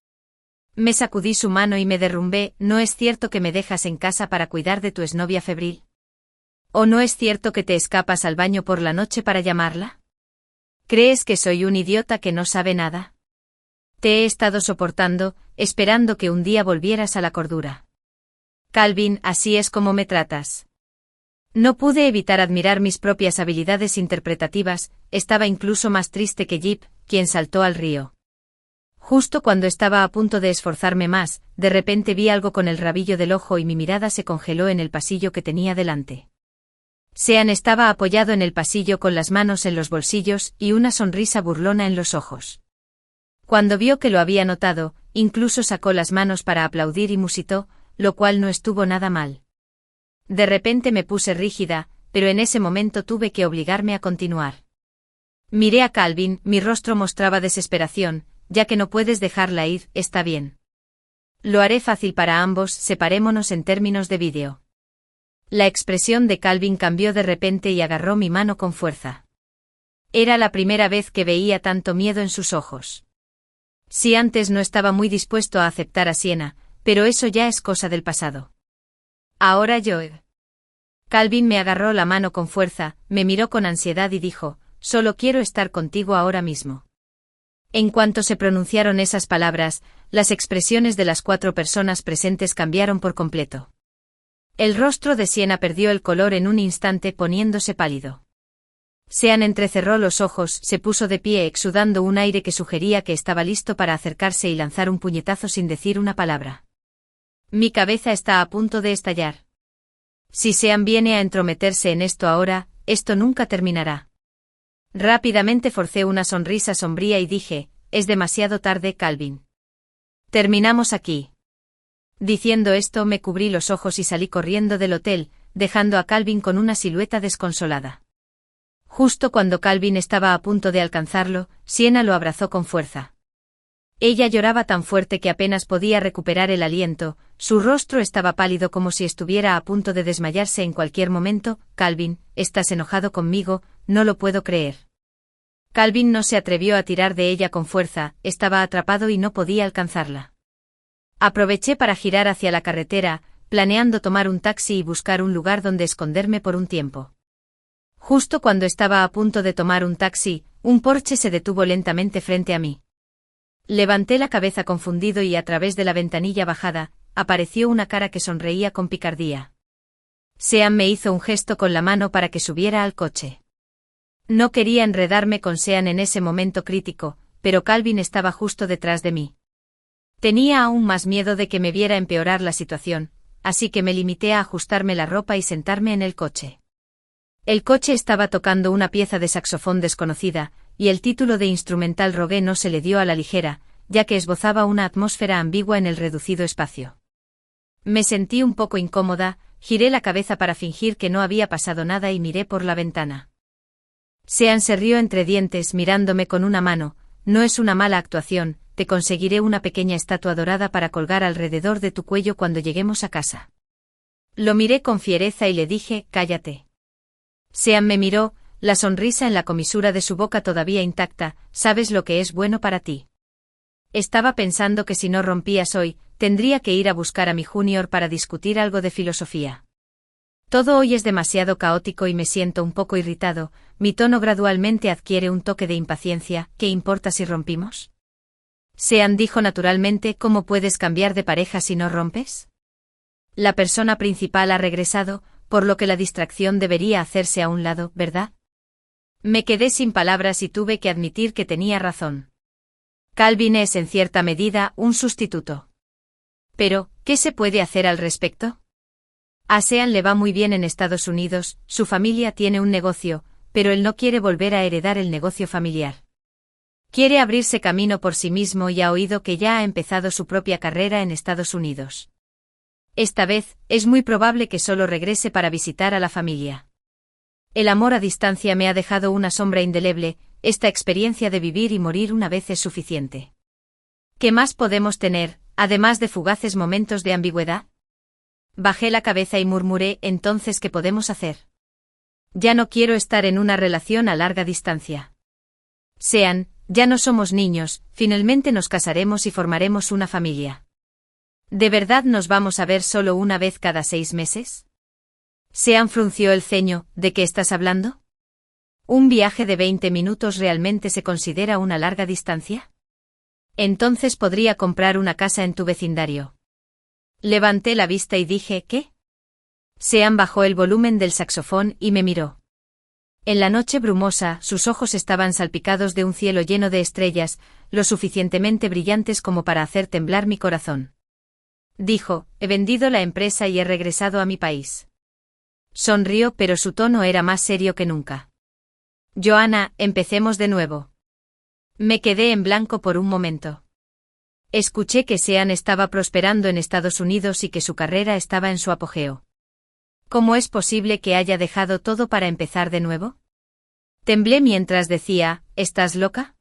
Me sacudí su mano y me derrumbé, ¿no es cierto que me dejas en casa para cuidar de tu exnovia febril? ¿O no es cierto que te escapas al baño por la noche para llamarla? ¿Crees que soy un idiota que no sabe nada? Te he estado soportando, esperando que un día volvieras a la cordura. Calvin, así es como me tratas. No pude evitar admirar mis propias habilidades interpretativas, estaba incluso más triste que Jip, quien saltó al río. Justo cuando estaba a punto de esforzarme más, de repente vi algo con el rabillo del ojo y mi mirada se congeló en el pasillo que tenía delante. Sean estaba apoyado en el pasillo con las manos en los bolsillos y una sonrisa burlona en los ojos. Cuando vio que lo había notado, incluso sacó las manos para aplaudir y musitó, lo cual no estuvo nada mal. De repente me puse rígida, pero en ese momento tuve que obligarme a continuar. Miré a Calvin, mi rostro mostraba desesperación, ya que no puedes dejarla ir, está bien. Lo haré fácil para ambos, separémonos en términos de vídeo. La expresión de Calvin cambió de repente y agarró mi mano con fuerza. Era la primera vez que veía tanto miedo en sus ojos. Si antes no estaba muy dispuesto a aceptar a Sienna, pero eso ya es cosa del pasado. Ahora yo. Calvin me agarró la mano con fuerza, me miró con ansiedad y dijo, solo quiero estar contigo ahora mismo. En cuanto se pronunciaron esas palabras, las expresiones de las 4 personas presentes cambiaron por completo. El rostro de Sienna perdió el color en un instante poniéndose pálido. Sean entrecerró los ojos, se puso de pie exudando un aire que sugería que estaba listo para acercarse y lanzar un puñetazo sin decir una palabra. Mi cabeza está a punto de estallar. Si Sean viene a entrometerse en esto ahora, esto nunca terminará. Rápidamente forcé una sonrisa sombría y dije, es demasiado tarde, Calvin. Terminamos aquí. Diciendo esto me cubrí los ojos y salí corriendo del hotel, dejando a Calvin con una silueta desconsolada. Justo cuando Calvin estaba a punto de alcanzarlo, Sienna lo abrazó con fuerza. Ella lloraba tan fuerte que apenas podía recuperar el aliento, su rostro estaba pálido como si estuviera a punto de desmayarse en cualquier momento. Calvin, ¿estás enojado conmigo? No lo puedo creer. Calvin no se atrevió a tirar de ella con fuerza, estaba atrapado y no podía alcanzarla. Aproveché para girar hacia la carretera, planeando tomar un taxi y buscar un lugar donde esconderme por un tiempo. Justo cuando estaba a punto de tomar un taxi, un Porsche se detuvo lentamente frente a mí. Levanté la cabeza confundido y a través de la ventanilla bajada, apareció una cara que sonreía con picardía. Sean me hizo un gesto con la mano para que subiera al coche. No quería enredarme con Sean en ese momento crítico, pero Calvin estaba justo detrás de mí. Tenía aún más miedo de que me viera empeorar la situación, así que me limité a ajustarme la ropa y sentarme en el coche. El coche estaba tocando una pieza de saxofón desconocida, y el título de instrumental Rogue no se le dio a la ligera, ya que esbozaba una atmósfera ambigua en el reducido espacio. Me sentí un poco incómoda, giré la cabeza para fingir que no había pasado nada y miré por la ventana. Sean se rió entre dientes mirándome con una mano, no es una mala actuación, te conseguiré una pequeña estatua dorada para colgar alrededor de tu cuello cuando lleguemos a casa. Lo miré con fiereza y le dije, cállate. Sean me miró, la sonrisa en la comisura de su boca todavía intacta, ¿sabes lo que es bueno para ti? Estaba pensando que si no rompías hoy, tendría que ir a buscar a mi junior para discutir algo de filosofía. Todo hoy es demasiado caótico y me siento un poco irritado, mi tono gradualmente adquiere un toque de impaciencia, ¿qué importa si rompimos? Sean dijo naturalmente, ¿cómo puedes cambiar de pareja si no rompes? La persona principal ha regresado, por lo que la distracción debería hacerse a un lado, ¿verdad? Me quedé sin palabras y tuve que admitir que tenía razón. Calvin es en cierta medida un sustituto. Pero, ¿qué se puede hacer al respecto? A Sean le va muy bien en Estados Unidos, su familia tiene un negocio, pero él no quiere volver a heredar el negocio familiar. Quiere abrirse camino por sí mismo y ha oído que ya ha empezado su propia carrera en Estados Unidos. Esta vez, es muy probable que solo regrese para visitar a la familia. El amor a distancia me ha dejado una sombra indeleble, esta experiencia de vivir y morir una vez es suficiente. ¿Qué más podemos tener, además de fugaces momentos de ambigüedad? Bajé la cabeza y murmuré, entonces, ¿qué podemos hacer? Ya no quiero estar en una relación a larga distancia. Sean, ya no somos niños, finalmente nos casaremos y formaremos una familia. ¿De verdad nos vamos a ver solo una vez cada 6 meses? Sean frunció el ceño. ¿De qué estás hablando? ¿Un viaje de 20 minutos realmente se considera una larga distancia? Entonces podría comprar una casa en tu vecindario. Levanté la vista y dije, ¿qué? Sean bajó el volumen del saxofón y me miró. En la noche brumosa, sus ojos estaban salpicados de un cielo lleno de estrellas, lo suficientemente brillantes como para hacer temblar mi corazón. Dijo, he vendido la empresa y he regresado a mi país. Sonrió, pero su tono era más serio que nunca. Joanna, empecemos de nuevo. Me quedé en blanco por un momento. Escuché que Sean estaba prosperando en Estados Unidos y que su carrera estaba en su apogeo. ¿Cómo es posible que haya dejado todo para empezar de nuevo? Temblé mientras decía, ¿estás loca?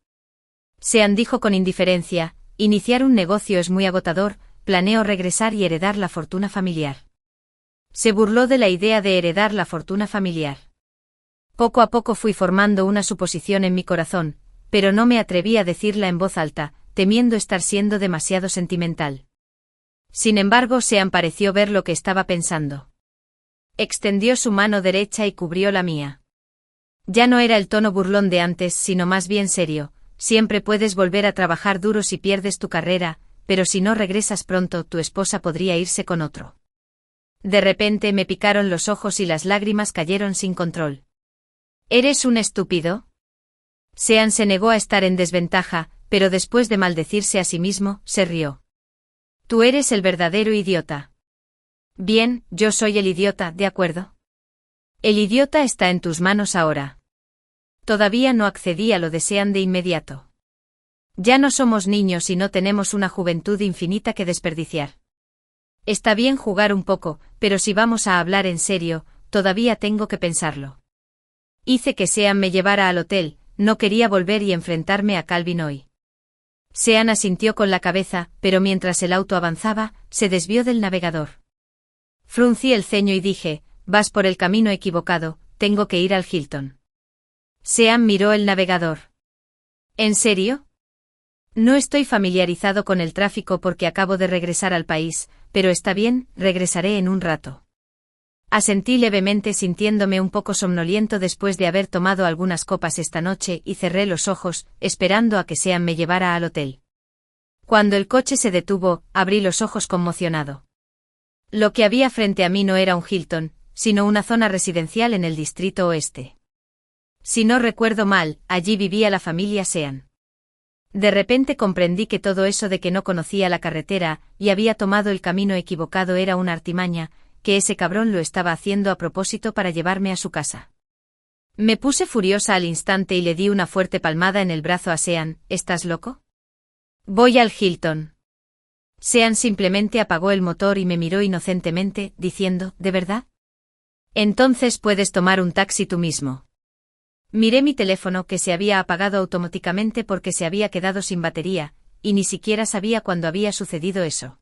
Sean dijo con indiferencia, iniciar un negocio es muy agotador, planeo regresar y heredar la fortuna familiar. Se burló de la idea de heredar la fortuna familiar. Poco a poco fui formando una suposición en mi corazón, pero no me atreví a decirla en voz alta, temiendo estar siendo demasiado sentimental. Sin embargo, Sean pareció ver lo que estaba pensando. Extendió su mano derecha y cubrió la mía. Ya no era el tono burlón de antes, sino más bien serio. Siempre puedes volver a trabajar duro si pierdes tu carrera, pero si no regresas pronto, tu esposa podría irse con otro. De repente me picaron los ojos y las lágrimas cayeron sin control. ¿Eres un estúpido? Sean se negó a estar en desventaja, pero después de maldecirse a sí mismo, se rió. Tú eres el verdadero idiota. Bien, yo soy el idiota, ¿de acuerdo? El idiota está en tus manos ahora. Todavía no accedí a lo de Sean de inmediato. Ya no somos niños y no tenemos una juventud infinita que desperdiciar. Está bien jugar un poco, pero si vamos a hablar en serio, todavía tengo que pensarlo. Hice que Sean me llevara al hotel, no quería volver y enfrentarme a Calvin hoy. Sean asintió con la cabeza, pero mientras el auto avanzaba, se desvió del navegador. Fruncí el ceño y dije, vas por el camino equivocado, tengo que ir al Hilton. Sean miró el navegador. ¿En serio? No estoy familiarizado con el tráfico porque acabo de regresar al país, pero está bien, regresaré en un rato. Asentí levemente sintiéndome un poco somnoliento después de haber tomado algunas copas esta noche y cerré los ojos, esperando a que Sean me llevara al hotel. Cuando el coche se detuvo, abrí los ojos conmocionado. Lo que había frente a mí no era un Hilton, sino una zona residencial en el distrito oeste. Si no recuerdo mal, allí vivía la familia Sean. De repente comprendí que todo eso de que no conocía la carretera y había tomado el camino equivocado era una artimaña, que ese cabrón lo estaba haciendo a propósito para llevarme a su casa. Me puse furiosa al instante y le di una fuerte palmada en el brazo a Sean. ¿Estás loco? Voy al Hilton. Sean simplemente apagó el motor y me miró inocentemente, diciendo, ¿de verdad? Entonces puedes tomar un taxi tú mismo. Miré mi teléfono que se había apagado automáticamente porque se había quedado sin batería, y ni siquiera sabía cuándo había sucedido eso.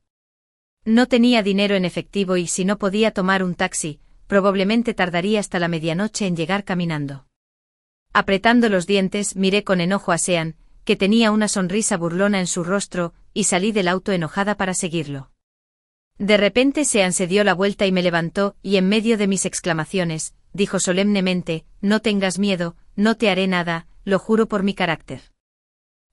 No tenía dinero en efectivo y si no podía tomar un taxi, probablemente tardaría hasta la medianoche en llegar caminando. Apretando los dientes, miré con enojo a Sean, que tenía una sonrisa burlona en su rostro, y salí del auto enojada para seguirlo. De repente Sean se dio la vuelta y me levantó, y en medio de mis exclamaciones, dijo solemnemente, no tengas miedo, no te haré nada, lo juro por mi carácter.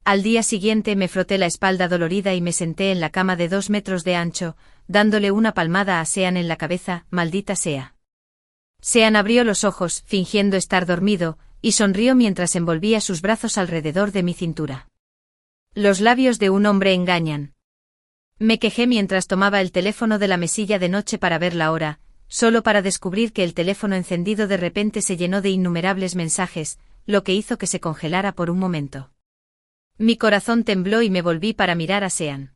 Al día siguiente me froté la espalda dolorida y me senté en la cama de 2 metros de ancho, dándole una palmada a Sean en la cabeza, maldita sea. Sean abrió los ojos, fingiendo estar dormido, y sonrió mientras envolvía sus brazos alrededor de mi cintura. Los labios de un hombre engañan. Me quejé mientras tomaba el teléfono de la mesilla de noche para ver la hora, solo para descubrir que el teléfono encendido de repente se llenó de innumerables mensajes, lo que hizo que se congelara por un momento. Mi corazón tembló y me volví para mirar a Sean.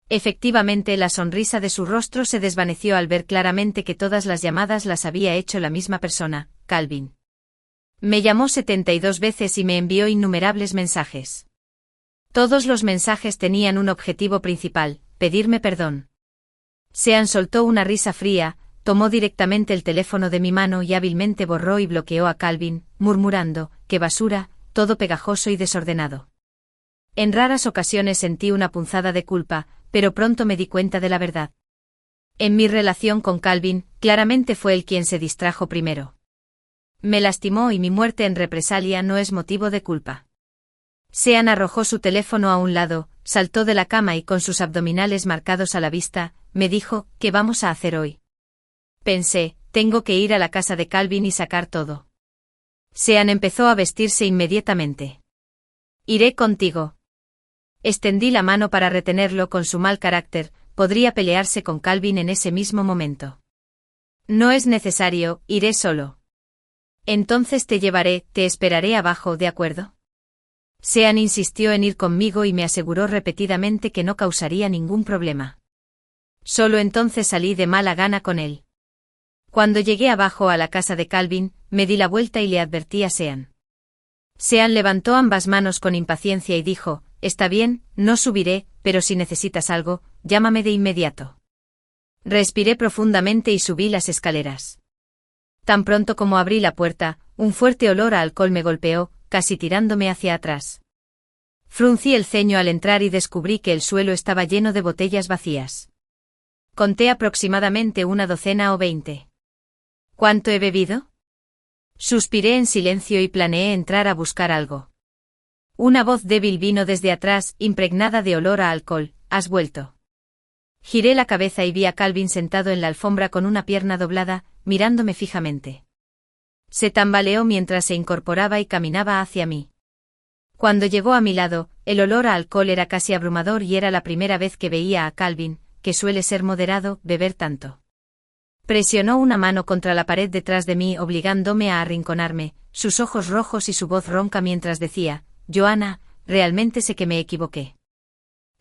Efectivamente, la sonrisa de su rostro se desvaneció al ver claramente que todas las llamadas las había hecho la misma persona, Calvin. Me llamó 72 veces y me envió innumerables mensajes. Todos los mensajes tenían un objetivo principal, pedirme perdón. Sean soltó una risa fría, tomó directamente el teléfono de mi mano y hábilmente borró y bloqueó a Calvin, murmurando, ¡qué basura, todo pegajoso y desordenado! En raras ocasiones sentí una punzada de culpa, pero pronto me di cuenta de la verdad. En mi relación con Calvin, claramente fue él quien se distrajo primero. Me lastimó y mi muerte en represalia no es motivo de culpa. Sean arrojó su teléfono a un lado, saltó de la cama y con sus abdominales marcados a la vista, me dijo, ¿qué vamos a hacer hoy? Pensé, tengo que ir a la casa de Calvin y sacar todo. Sean empezó a vestirse inmediatamente. Iré contigo. Extendí la mano para retenerlo con su mal carácter, podría pelearse con Calvin en ese mismo momento. No es necesario, iré solo. Entonces te llevaré, te esperaré abajo, ¿de acuerdo? Sean insistió en ir conmigo y me aseguró repetidamente que no causaría ningún problema. Solo entonces salí de mala gana con él. Cuando llegué abajo a la casa de Calvin, me di la vuelta y le advertí a Sean. Sean levantó ambas manos con impaciencia y dijo, está bien, no subiré, pero si necesitas algo, llámame de inmediato. Respiré profundamente y subí las escaleras. Tan pronto como abrí la puerta, un fuerte olor a alcohol me golpeó, casi tirándome hacia atrás. Fruncí el ceño al entrar y descubrí que el suelo estaba lleno de botellas vacías. Conté aproximadamente una docena o 20. ¿Cuánto he bebido? Suspiré en silencio y planeé entrar a buscar algo. Una voz débil vino desde atrás, impregnada de olor a alcohol, ¿has vuelto? Giré la cabeza y vi a Calvin sentado en la alfombra con una pierna doblada, mirándome fijamente. Se tambaleó mientras se incorporaba y caminaba hacia mí. Cuando llegó a mi lado, el olor a alcohol era casi abrumador y era la primera vez que veía a Calvin, que suele ser moderado, beber tanto. Presionó una mano contra la pared detrás de mí obligándome a arrinconarme, sus ojos rojos y su voz ronca mientras decía, Joanna, realmente sé que me equivoqué.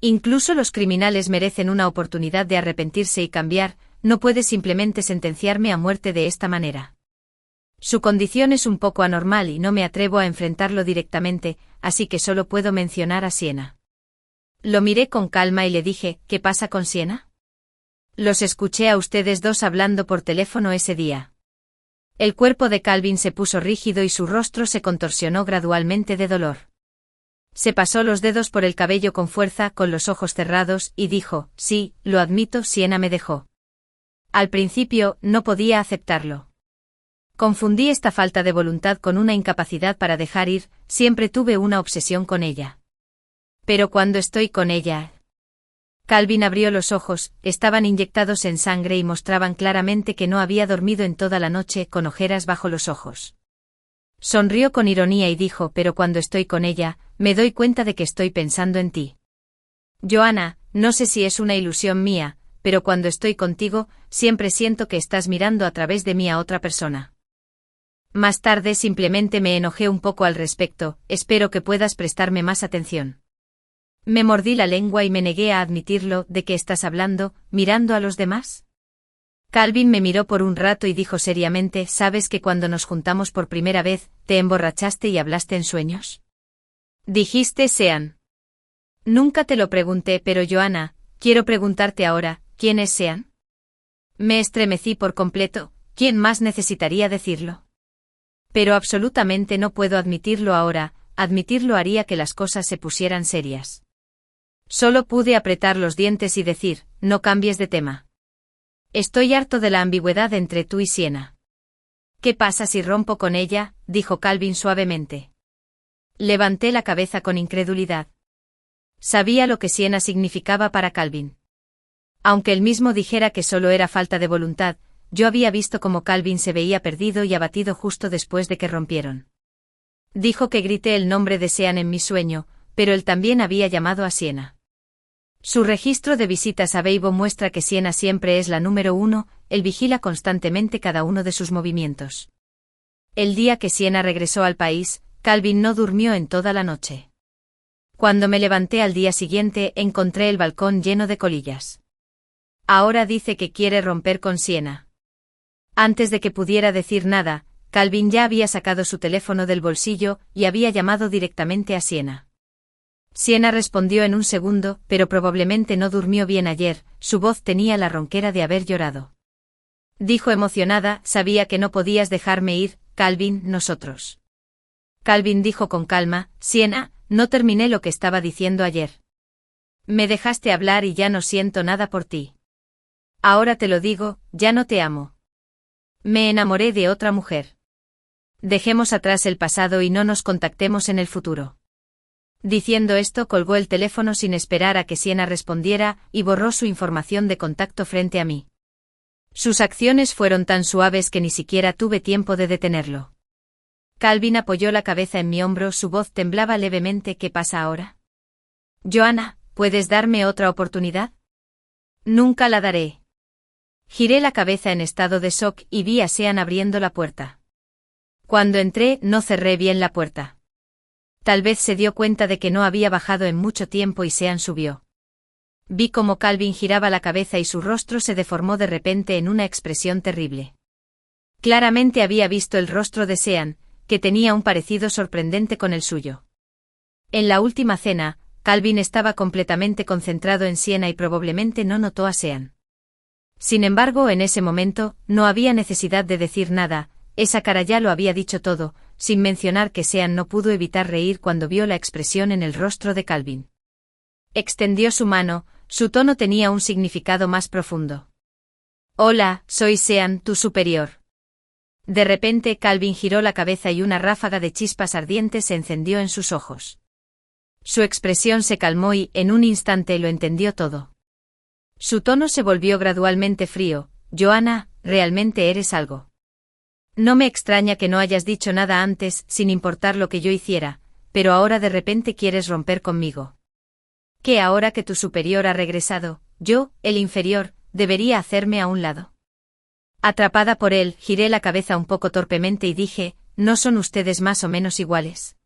Incluso los criminales merecen una oportunidad de arrepentirse y cambiar, no puedes simplemente sentenciarme a muerte de esta manera. Su condición es un poco anormal y no me atrevo a enfrentarlo directamente, así que solo puedo mencionar a Sienna. Lo miré con calma y le dije, ¿qué pasa con Sienna? Los escuché a ustedes dos hablando por teléfono ese día. El cuerpo de Calvin se puso rígido y su rostro se contorsionó gradualmente de dolor. Se pasó los dedos por el cabello con fuerza, con los ojos cerrados, y dijo, sí, lo admito, Sienna me dejó. Al principio, no podía aceptarlo. Confundí esta falta de voluntad con una incapacidad para dejar ir, siempre tuve una obsesión con ella. Pero cuando estoy con ella... Calvin abrió los ojos, estaban inyectados en sangre y mostraban claramente que no había dormido en toda la noche, con ojeras bajo los ojos. Sonrió con ironía y dijo, pero cuando estoy con ella, me doy cuenta de que estoy pensando en ti. Joanna, no sé si es una ilusión mía, pero cuando estoy contigo, siempre siento que estás mirando a través de mí a otra persona. Más tarde simplemente me enojé un poco al respecto, espero que puedas prestarme más atención. Me mordí la lengua y me negué a admitirlo, ¿de qué estás hablando, mirando a los demás? Calvin me miró por un rato y dijo seriamente, ¿sabes que cuando nos juntamos por primera vez, te emborrachaste y hablaste en sueños? Dijiste Sean. Nunca te lo pregunté, pero Joanna, quiero preguntarte ahora, ¿quién es Sean? Me estremecí por completo, ¿quién más necesitaría decirlo? Pero absolutamente no puedo admitirlo ahora, admitirlo haría que las cosas se pusieran serias. Solo pude apretar los dientes y decir, no cambies de tema. Estoy harto de la ambigüedad entre tú y Sienna. ¿Qué pasa si rompo con ella?, dijo Calvin suavemente. Levanté la cabeza con incredulidad. Sabía lo que Sienna significaba para Calvin. Aunque él mismo dijera que solo era falta de voluntad, yo había visto cómo Calvin se veía perdido y abatido justo después de que rompieron. Dijo que grité el nombre de Sean en mi sueño, pero él también había llamado a Sienna. Su registro de visitas a Weibo muestra que Sienna siempre es la número 1, él vigila constantemente cada uno de sus movimientos. El día que Sienna regresó al país, Calvin no durmió en toda la noche. Cuando me levanté al día siguiente, encontré el balcón lleno de colillas. Ahora dice que quiere romper con Sienna. Antes de que pudiera decir nada, Calvin ya había sacado su teléfono del bolsillo y había llamado directamente a Sienna. Sienna respondió en un segundo, pero probablemente no durmió bien ayer, su voz tenía la ronquera de haber llorado. Dijo emocionada, sabía que no podías dejarme ir, Calvin, nosotros. Calvin dijo con calma, Sienna, no terminé lo que estaba diciendo ayer. Me dejaste hablar y ya no siento nada por ti. Ahora te lo digo, ya no te amo. Me enamoré de otra mujer. Dejemos atrás el pasado y no nos contactemos en el futuro. Diciendo esto, colgó el teléfono sin esperar a que Sienna respondiera y borró su información de contacto frente a mí. Sus acciones fueron tan suaves que ni siquiera tuve tiempo de detenerlo. Calvin apoyó la cabeza en mi hombro, su voz temblaba levemente. ¿Qué pasa ahora? Joanna, ¿puedes darme otra oportunidad? Nunca la daré. Giré la cabeza en estado de shock y vi a Sean abriendo la puerta. Cuando entré, no cerré bien la puerta. Tal vez se dio cuenta de que no había bajado en mucho tiempo y Sean subió. Vi cómo Calvin giraba la cabeza y su rostro se deformó de repente en una expresión terrible. Claramente había visto el rostro de Sean, que tenía un parecido sorprendente con el suyo. En la última cena, Calvin estaba completamente concentrado en Sienna y probablemente no notó a Sean. Sin embargo, en ese momento, no había necesidad de decir nada, esa cara ya lo había dicho todo, sin mencionar que Sean no pudo evitar reír cuando vio la expresión en el rostro de Calvin. Extendió su mano, su tono tenía un significado más profundo. Hola, soy Sean, tu superior. De repente Calvin giró la cabeza y una ráfaga de chispas ardientes se encendió en sus ojos. Su expresión se calmó y, en un instante, lo entendió todo. Su tono se volvió gradualmente frío. Joanna, realmente eres algo. No me extraña que no hayas dicho nada antes, sin importar lo que yo hiciera, pero ahora de repente quieres romper conmigo. ¿Qué ahora que tu superior ha regresado, yo, el inferior, debería hacerme a un lado? Atrapada por él, giré la cabeza un poco torpemente y dije, ¿no son ustedes más o menos iguales?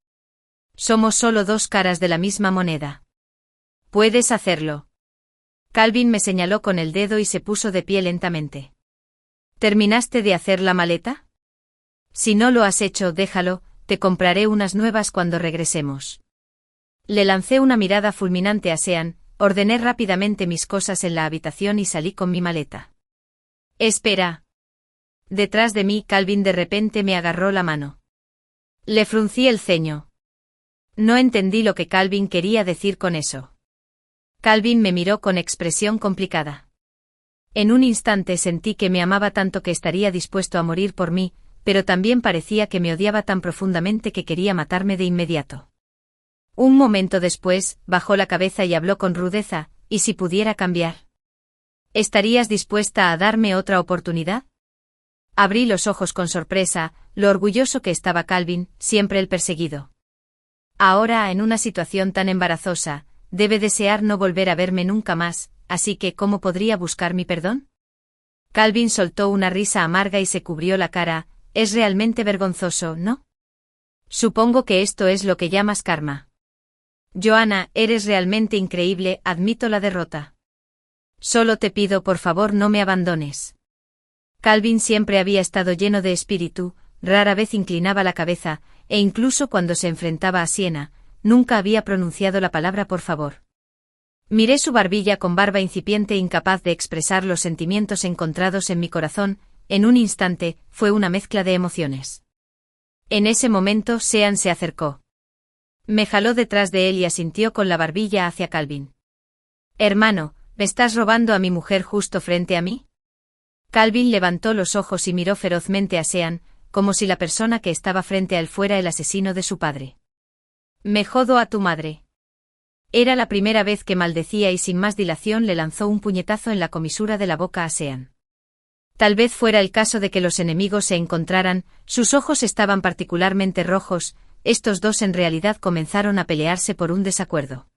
Somos solo dos caras de la misma moneda. Puedes hacerlo. Calvin me señaló con el dedo y se puso de pie lentamente. ¿Terminaste de hacer la maleta? Si no lo has hecho, déjalo, te compraré unas nuevas cuando regresemos. Le lancé una mirada fulminante a Sean, ordené rápidamente mis cosas en la habitación y salí con mi maleta. Espera. Detrás de mí, Calvin de repente me agarró la mano. Le fruncí el ceño. No entendí lo que Calvin quería decir con eso. Calvin me miró con expresión complicada. En un instante sentí que me amaba tanto que estaría dispuesto a morir por mí, pero también parecía que me odiaba tan profundamente que quería matarme de inmediato. Un momento después, bajó la cabeza y habló con rudeza, ¿y si pudiera cambiar? ¿Estarías dispuesta a darme otra oportunidad? Abrí los ojos con sorpresa, lo orgulloso que estaba Calvin, siempre el perseguido. Ahora, en una situación tan embarazosa, debe desear no volver a verme nunca más, así que ¿cómo podría buscar mi perdón? Calvin soltó una risa amarga y se cubrió la cara. Es realmente vergonzoso, ¿no? Supongo que esto es lo que llamas karma. Joanna, eres realmente increíble, admito la derrota. Solo te pido por favor no me abandones. Calvin siempre había estado lleno de espíritu, rara vez inclinaba la cabeza, e incluso cuando se enfrentaba a Sienna, nunca había pronunciado la palabra por favor. Miré su barbilla con barba incipiente, incapaz de expresar los sentimientos encontrados en mi corazón. En un instante, fue una mezcla de emociones. En ese momento, Sean se acercó. Me jaló detrás de él y asintió con la barbilla hacia Calvin. Hermano, ¿me estás robando a mi mujer justo frente a mí? Calvin levantó los ojos y miró ferozmente a Sean, como si la persona que estaba frente a él fuera el asesino de su padre. Me jodo a tu madre. Era la primera vez que maldecía y sin más dilación le lanzó un puñetazo en la comisura de la boca a Sean. Tal vez fuera el caso de que los enemigos se encontraran, sus ojos estaban particularmente rojos, estos dos en realidad comenzaron a pelearse por un desacuerdo.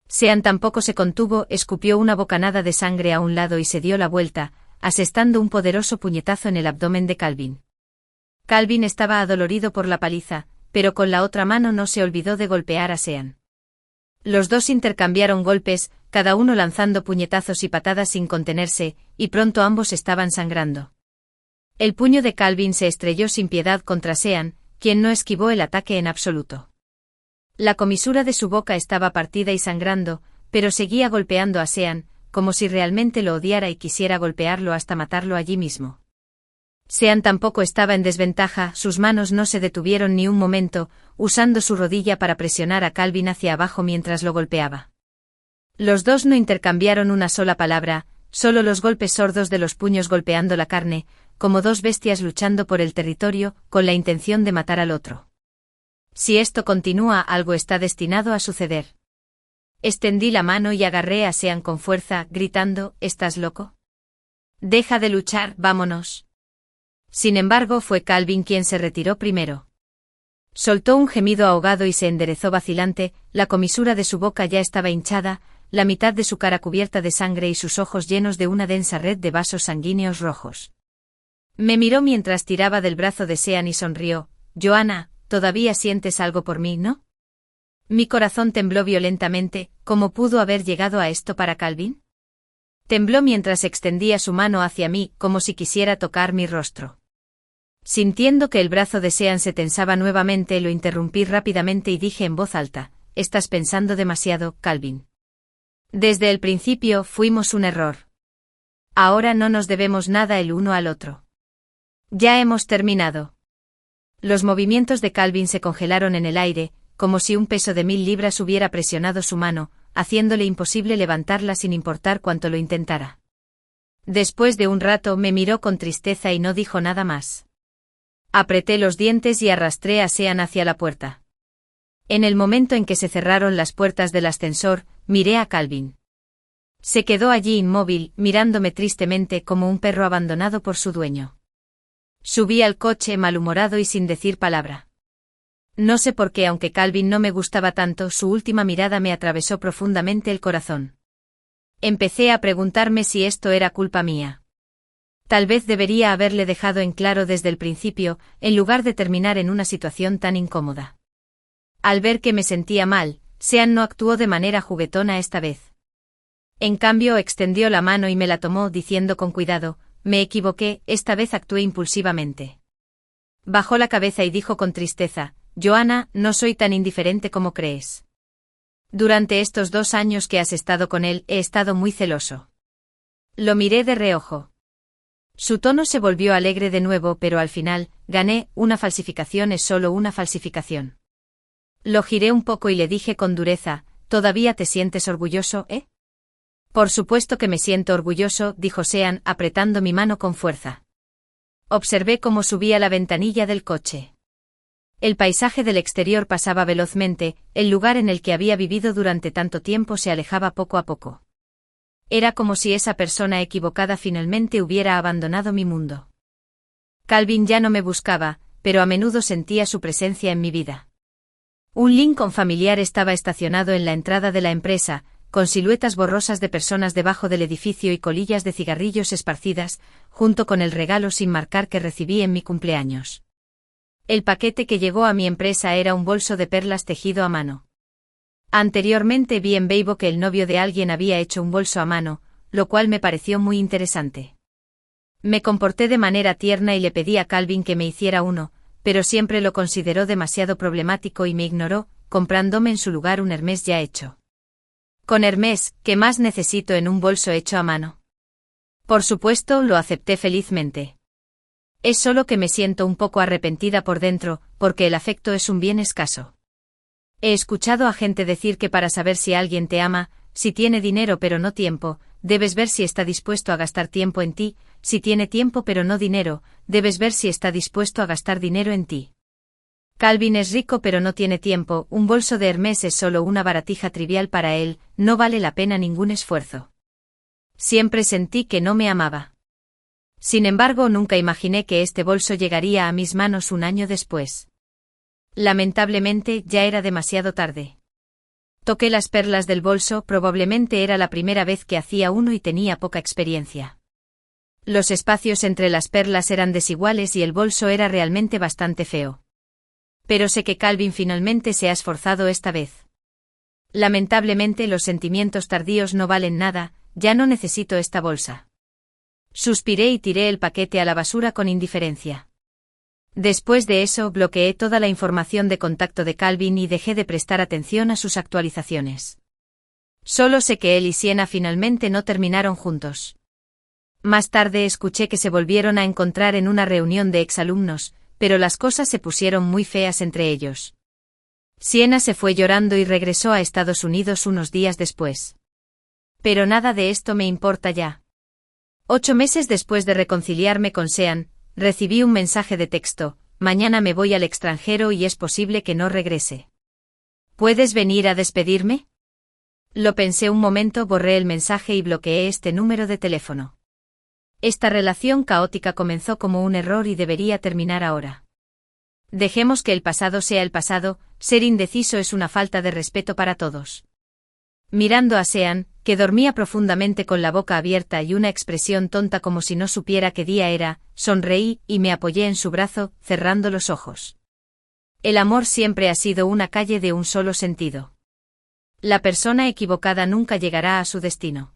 Sean tampoco se contuvo, escupió una bocanada de sangre a un lado y se dio la vuelta, asestando un poderoso puñetazo en el abdomen de Calvin. Calvin estaba adolorido por la paliza, pero con la otra mano no se olvidó de golpear a Sean. Los dos intercambiaron golpes, cada uno lanzando puñetazos y patadas sin contenerse, y pronto ambos estaban sangrando. El puño de Calvin se estrelló sin piedad contra Sean, quien no esquivó el ataque en absoluto. La comisura de su boca estaba partida y sangrando, pero seguía golpeando a Sean, como si realmente lo odiara y quisiera golpearlo hasta matarlo allí mismo. Sean tampoco estaba en desventaja, sus manos no se detuvieron ni un momento, usando su rodilla para presionar a Calvin hacia abajo mientras lo golpeaba. Los dos no intercambiaron una sola palabra, solo los golpes sordos de los puños golpeando la carne, como dos bestias luchando por el territorio, con la intención de matar al otro. Si esto continúa, algo está destinado a suceder. Extendí la mano y agarré a Sean con fuerza, gritando, ¿estás loco? Deja de luchar, vámonos. Sin embargo, fue Calvin quien se retiró primero. Soltó un gemido ahogado y se enderezó vacilante, la comisura de su boca ya estaba hinchada, la mitad de su cara cubierta de sangre y sus ojos llenos de una densa red de vasos sanguíneos rojos. Me miró mientras tiraba del brazo de Sean y sonrió. Joanna, todavía sientes algo por mí, ¿no? Mi corazón tembló violentamente. ¿Cómo pudo haber llegado a esto para Calvin? Tembló mientras extendía su mano hacia mí, como si quisiera tocar mi rostro. Sintiendo que el brazo de Sean se tensaba nuevamente, lo interrumpí rápidamente y dije en voz alta, «Estás pensando demasiado, Calvin. Desde el principio fuimos un error. Ahora no nos debemos nada el uno al otro. Ya hemos terminado». Los movimientos de Calvin se congelaron en el aire, como si un peso de 1000 libras hubiera presionado su mano, haciéndole imposible levantarla sin importar cuánto lo intentara. Después de un rato me miró con tristeza y no dijo nada más. Apreté los dientes y arrastré a Sean hacia la puerta. En el momento en que se cerraron las puertas del ascensor, miré a Calvin. Se quedó allí inmóvil, mirándome tristemente como un perro abandonado por su dueño. Subí al coche malhumorado y sin decir palabra. No sé por qué, aunque Calvin no me gustaba tanto, su última mirada me atravesó profundamente el corazón. Empecé a preguntarme si esto era culpa mía. Tal vez debería haberle dejado en claro desde el principio, en lugar de terminar en una situación tan incómoda. Al ver que me sentía mal, Sean no actuó de manera juguetona esta vez. En cambio, extendió la mano y me la tomó diciendo con cuidado, «Me equivoqué, esta vez actué impulsivamente». Bajó la cabeza y dijo con tristeza, «Joanna, no soy tan indiferente como crees. Durante estos 2 años que has estado con él, he estado muy celoso». Lo miré de reojo. Su tono se volvió alegre de nuevo, pero al final, gané, una falsificación es solo una falsificación. Lo giré un poco y le dije con dureza, ¿todavía te sientes orgulloso, eh? Por supuesto que me siento orgulloso, dijo Sean, apretando mi mano con fuerza. Observé cómo subía la ventanilla del coche. El paisaje del exterior pasaba velozmente, el lugar en el que había vivido durante tanto tiempo se alejaba poco a poco. Era como si esa persona equivocada finalmente hubiera abandonado mi mundo. Calvin ya no me buscaba, pero a menudo sentía su presencia en mi vida. Un Lincoln familiar estaba estacionado en la entrada de la empresa, con siluetas borrosas de personas debajo del edificio y colillas de cigarrillos esparcidas, junto con el regalo sin marcar que recibí en mi cumpleaños. El paquete que llegó a mi empresa era un bolso de perlas tejido a mano. Anteriormente vi en Weibo que el novio de alguien había hecho un bolso a mano, lo cual me pareció muy interesante. Me comporté de manera tierna y le pedí a Calvin que me hiciera uno, pero siempre lo consideró demasiado problemático y me ignoró, comprándome en su lugar un Hermès ya hecho. Con Hermès, ¿qué más necesito en un bolso hecho a mano? Por supuesto, lo acepté felizmente. Es solo que me siento un poco arrepentida por dentro, porque el afecto es un bien escaso. He escuchado a gente decir que para saber si alguien te ama, si tiene dinero pero no tiempo, debes ver si está dispuesto a gastar tiempo en ti, si tiene tiempo pero no dinero, debes ver si está dispuesto a gastar dinero en ti. Calvin es rico pero no tiene tiempo, un bolso de Hermès es solo una baratija trivial para él, no vale la pena ningún esfuerzo. Siempre sentí que no me amaba. Sin embargo, nunca imaginé que este bolso llegaría a mis manos un año después. Lamentablemente, ya era demasiado tarde. Toqué las perlas del bolso, probablemente era la primera vez que hacía uno y tenía poca experiencia. Los espacios entre las perlas eran desiguales y el bolso era realmente bastante feo. Pero sé que Calvin finalmente se ha esforzado esta vez. Lamentablemente los sentimientos tardíos no valen nada, ya no necesito esta bolsa. Suspiré y tiré el paquete a la basura con indiferencia. Después de eso bloqueé toda la información de contacto de Calvin y dejé de prestar atención a sus actualizaciones. Solo sé que él y Sienna finalmente no terminaron juntos. Más tarde escuché que se volvieron a encontrar en una reunión de exalumnos, pero las cosas se pusieron muy feas entre ellos. Sienna se fue llorando y regresó a Estados Unidos unos días después. Pero nada de esto me importa ya. 8 meses después de reconciliarme con Sean, recibí un mensaje de texto: mañana me voy al extranjero y es posible que no regrese. ¿Puedes venir a despedirme? Lo pensé un momento, borré el mensaje y bloqueé este número de teléfono. Esta relación caótica comenzó como un error y debería terminar ahora. Dejemos que el pasado sea el pasado, ser indeciso es una falta de respeto para todos. Mirando a Sean, que dormía profundamente con la boca abierta y una expresión tonta como si no supiera qué día era, sonreí y me apoyé en su brazo, cerrando los ojos. El amor siempre ha sido una calle de un solo sentido. La persona equivocada nunca llegará a su destino.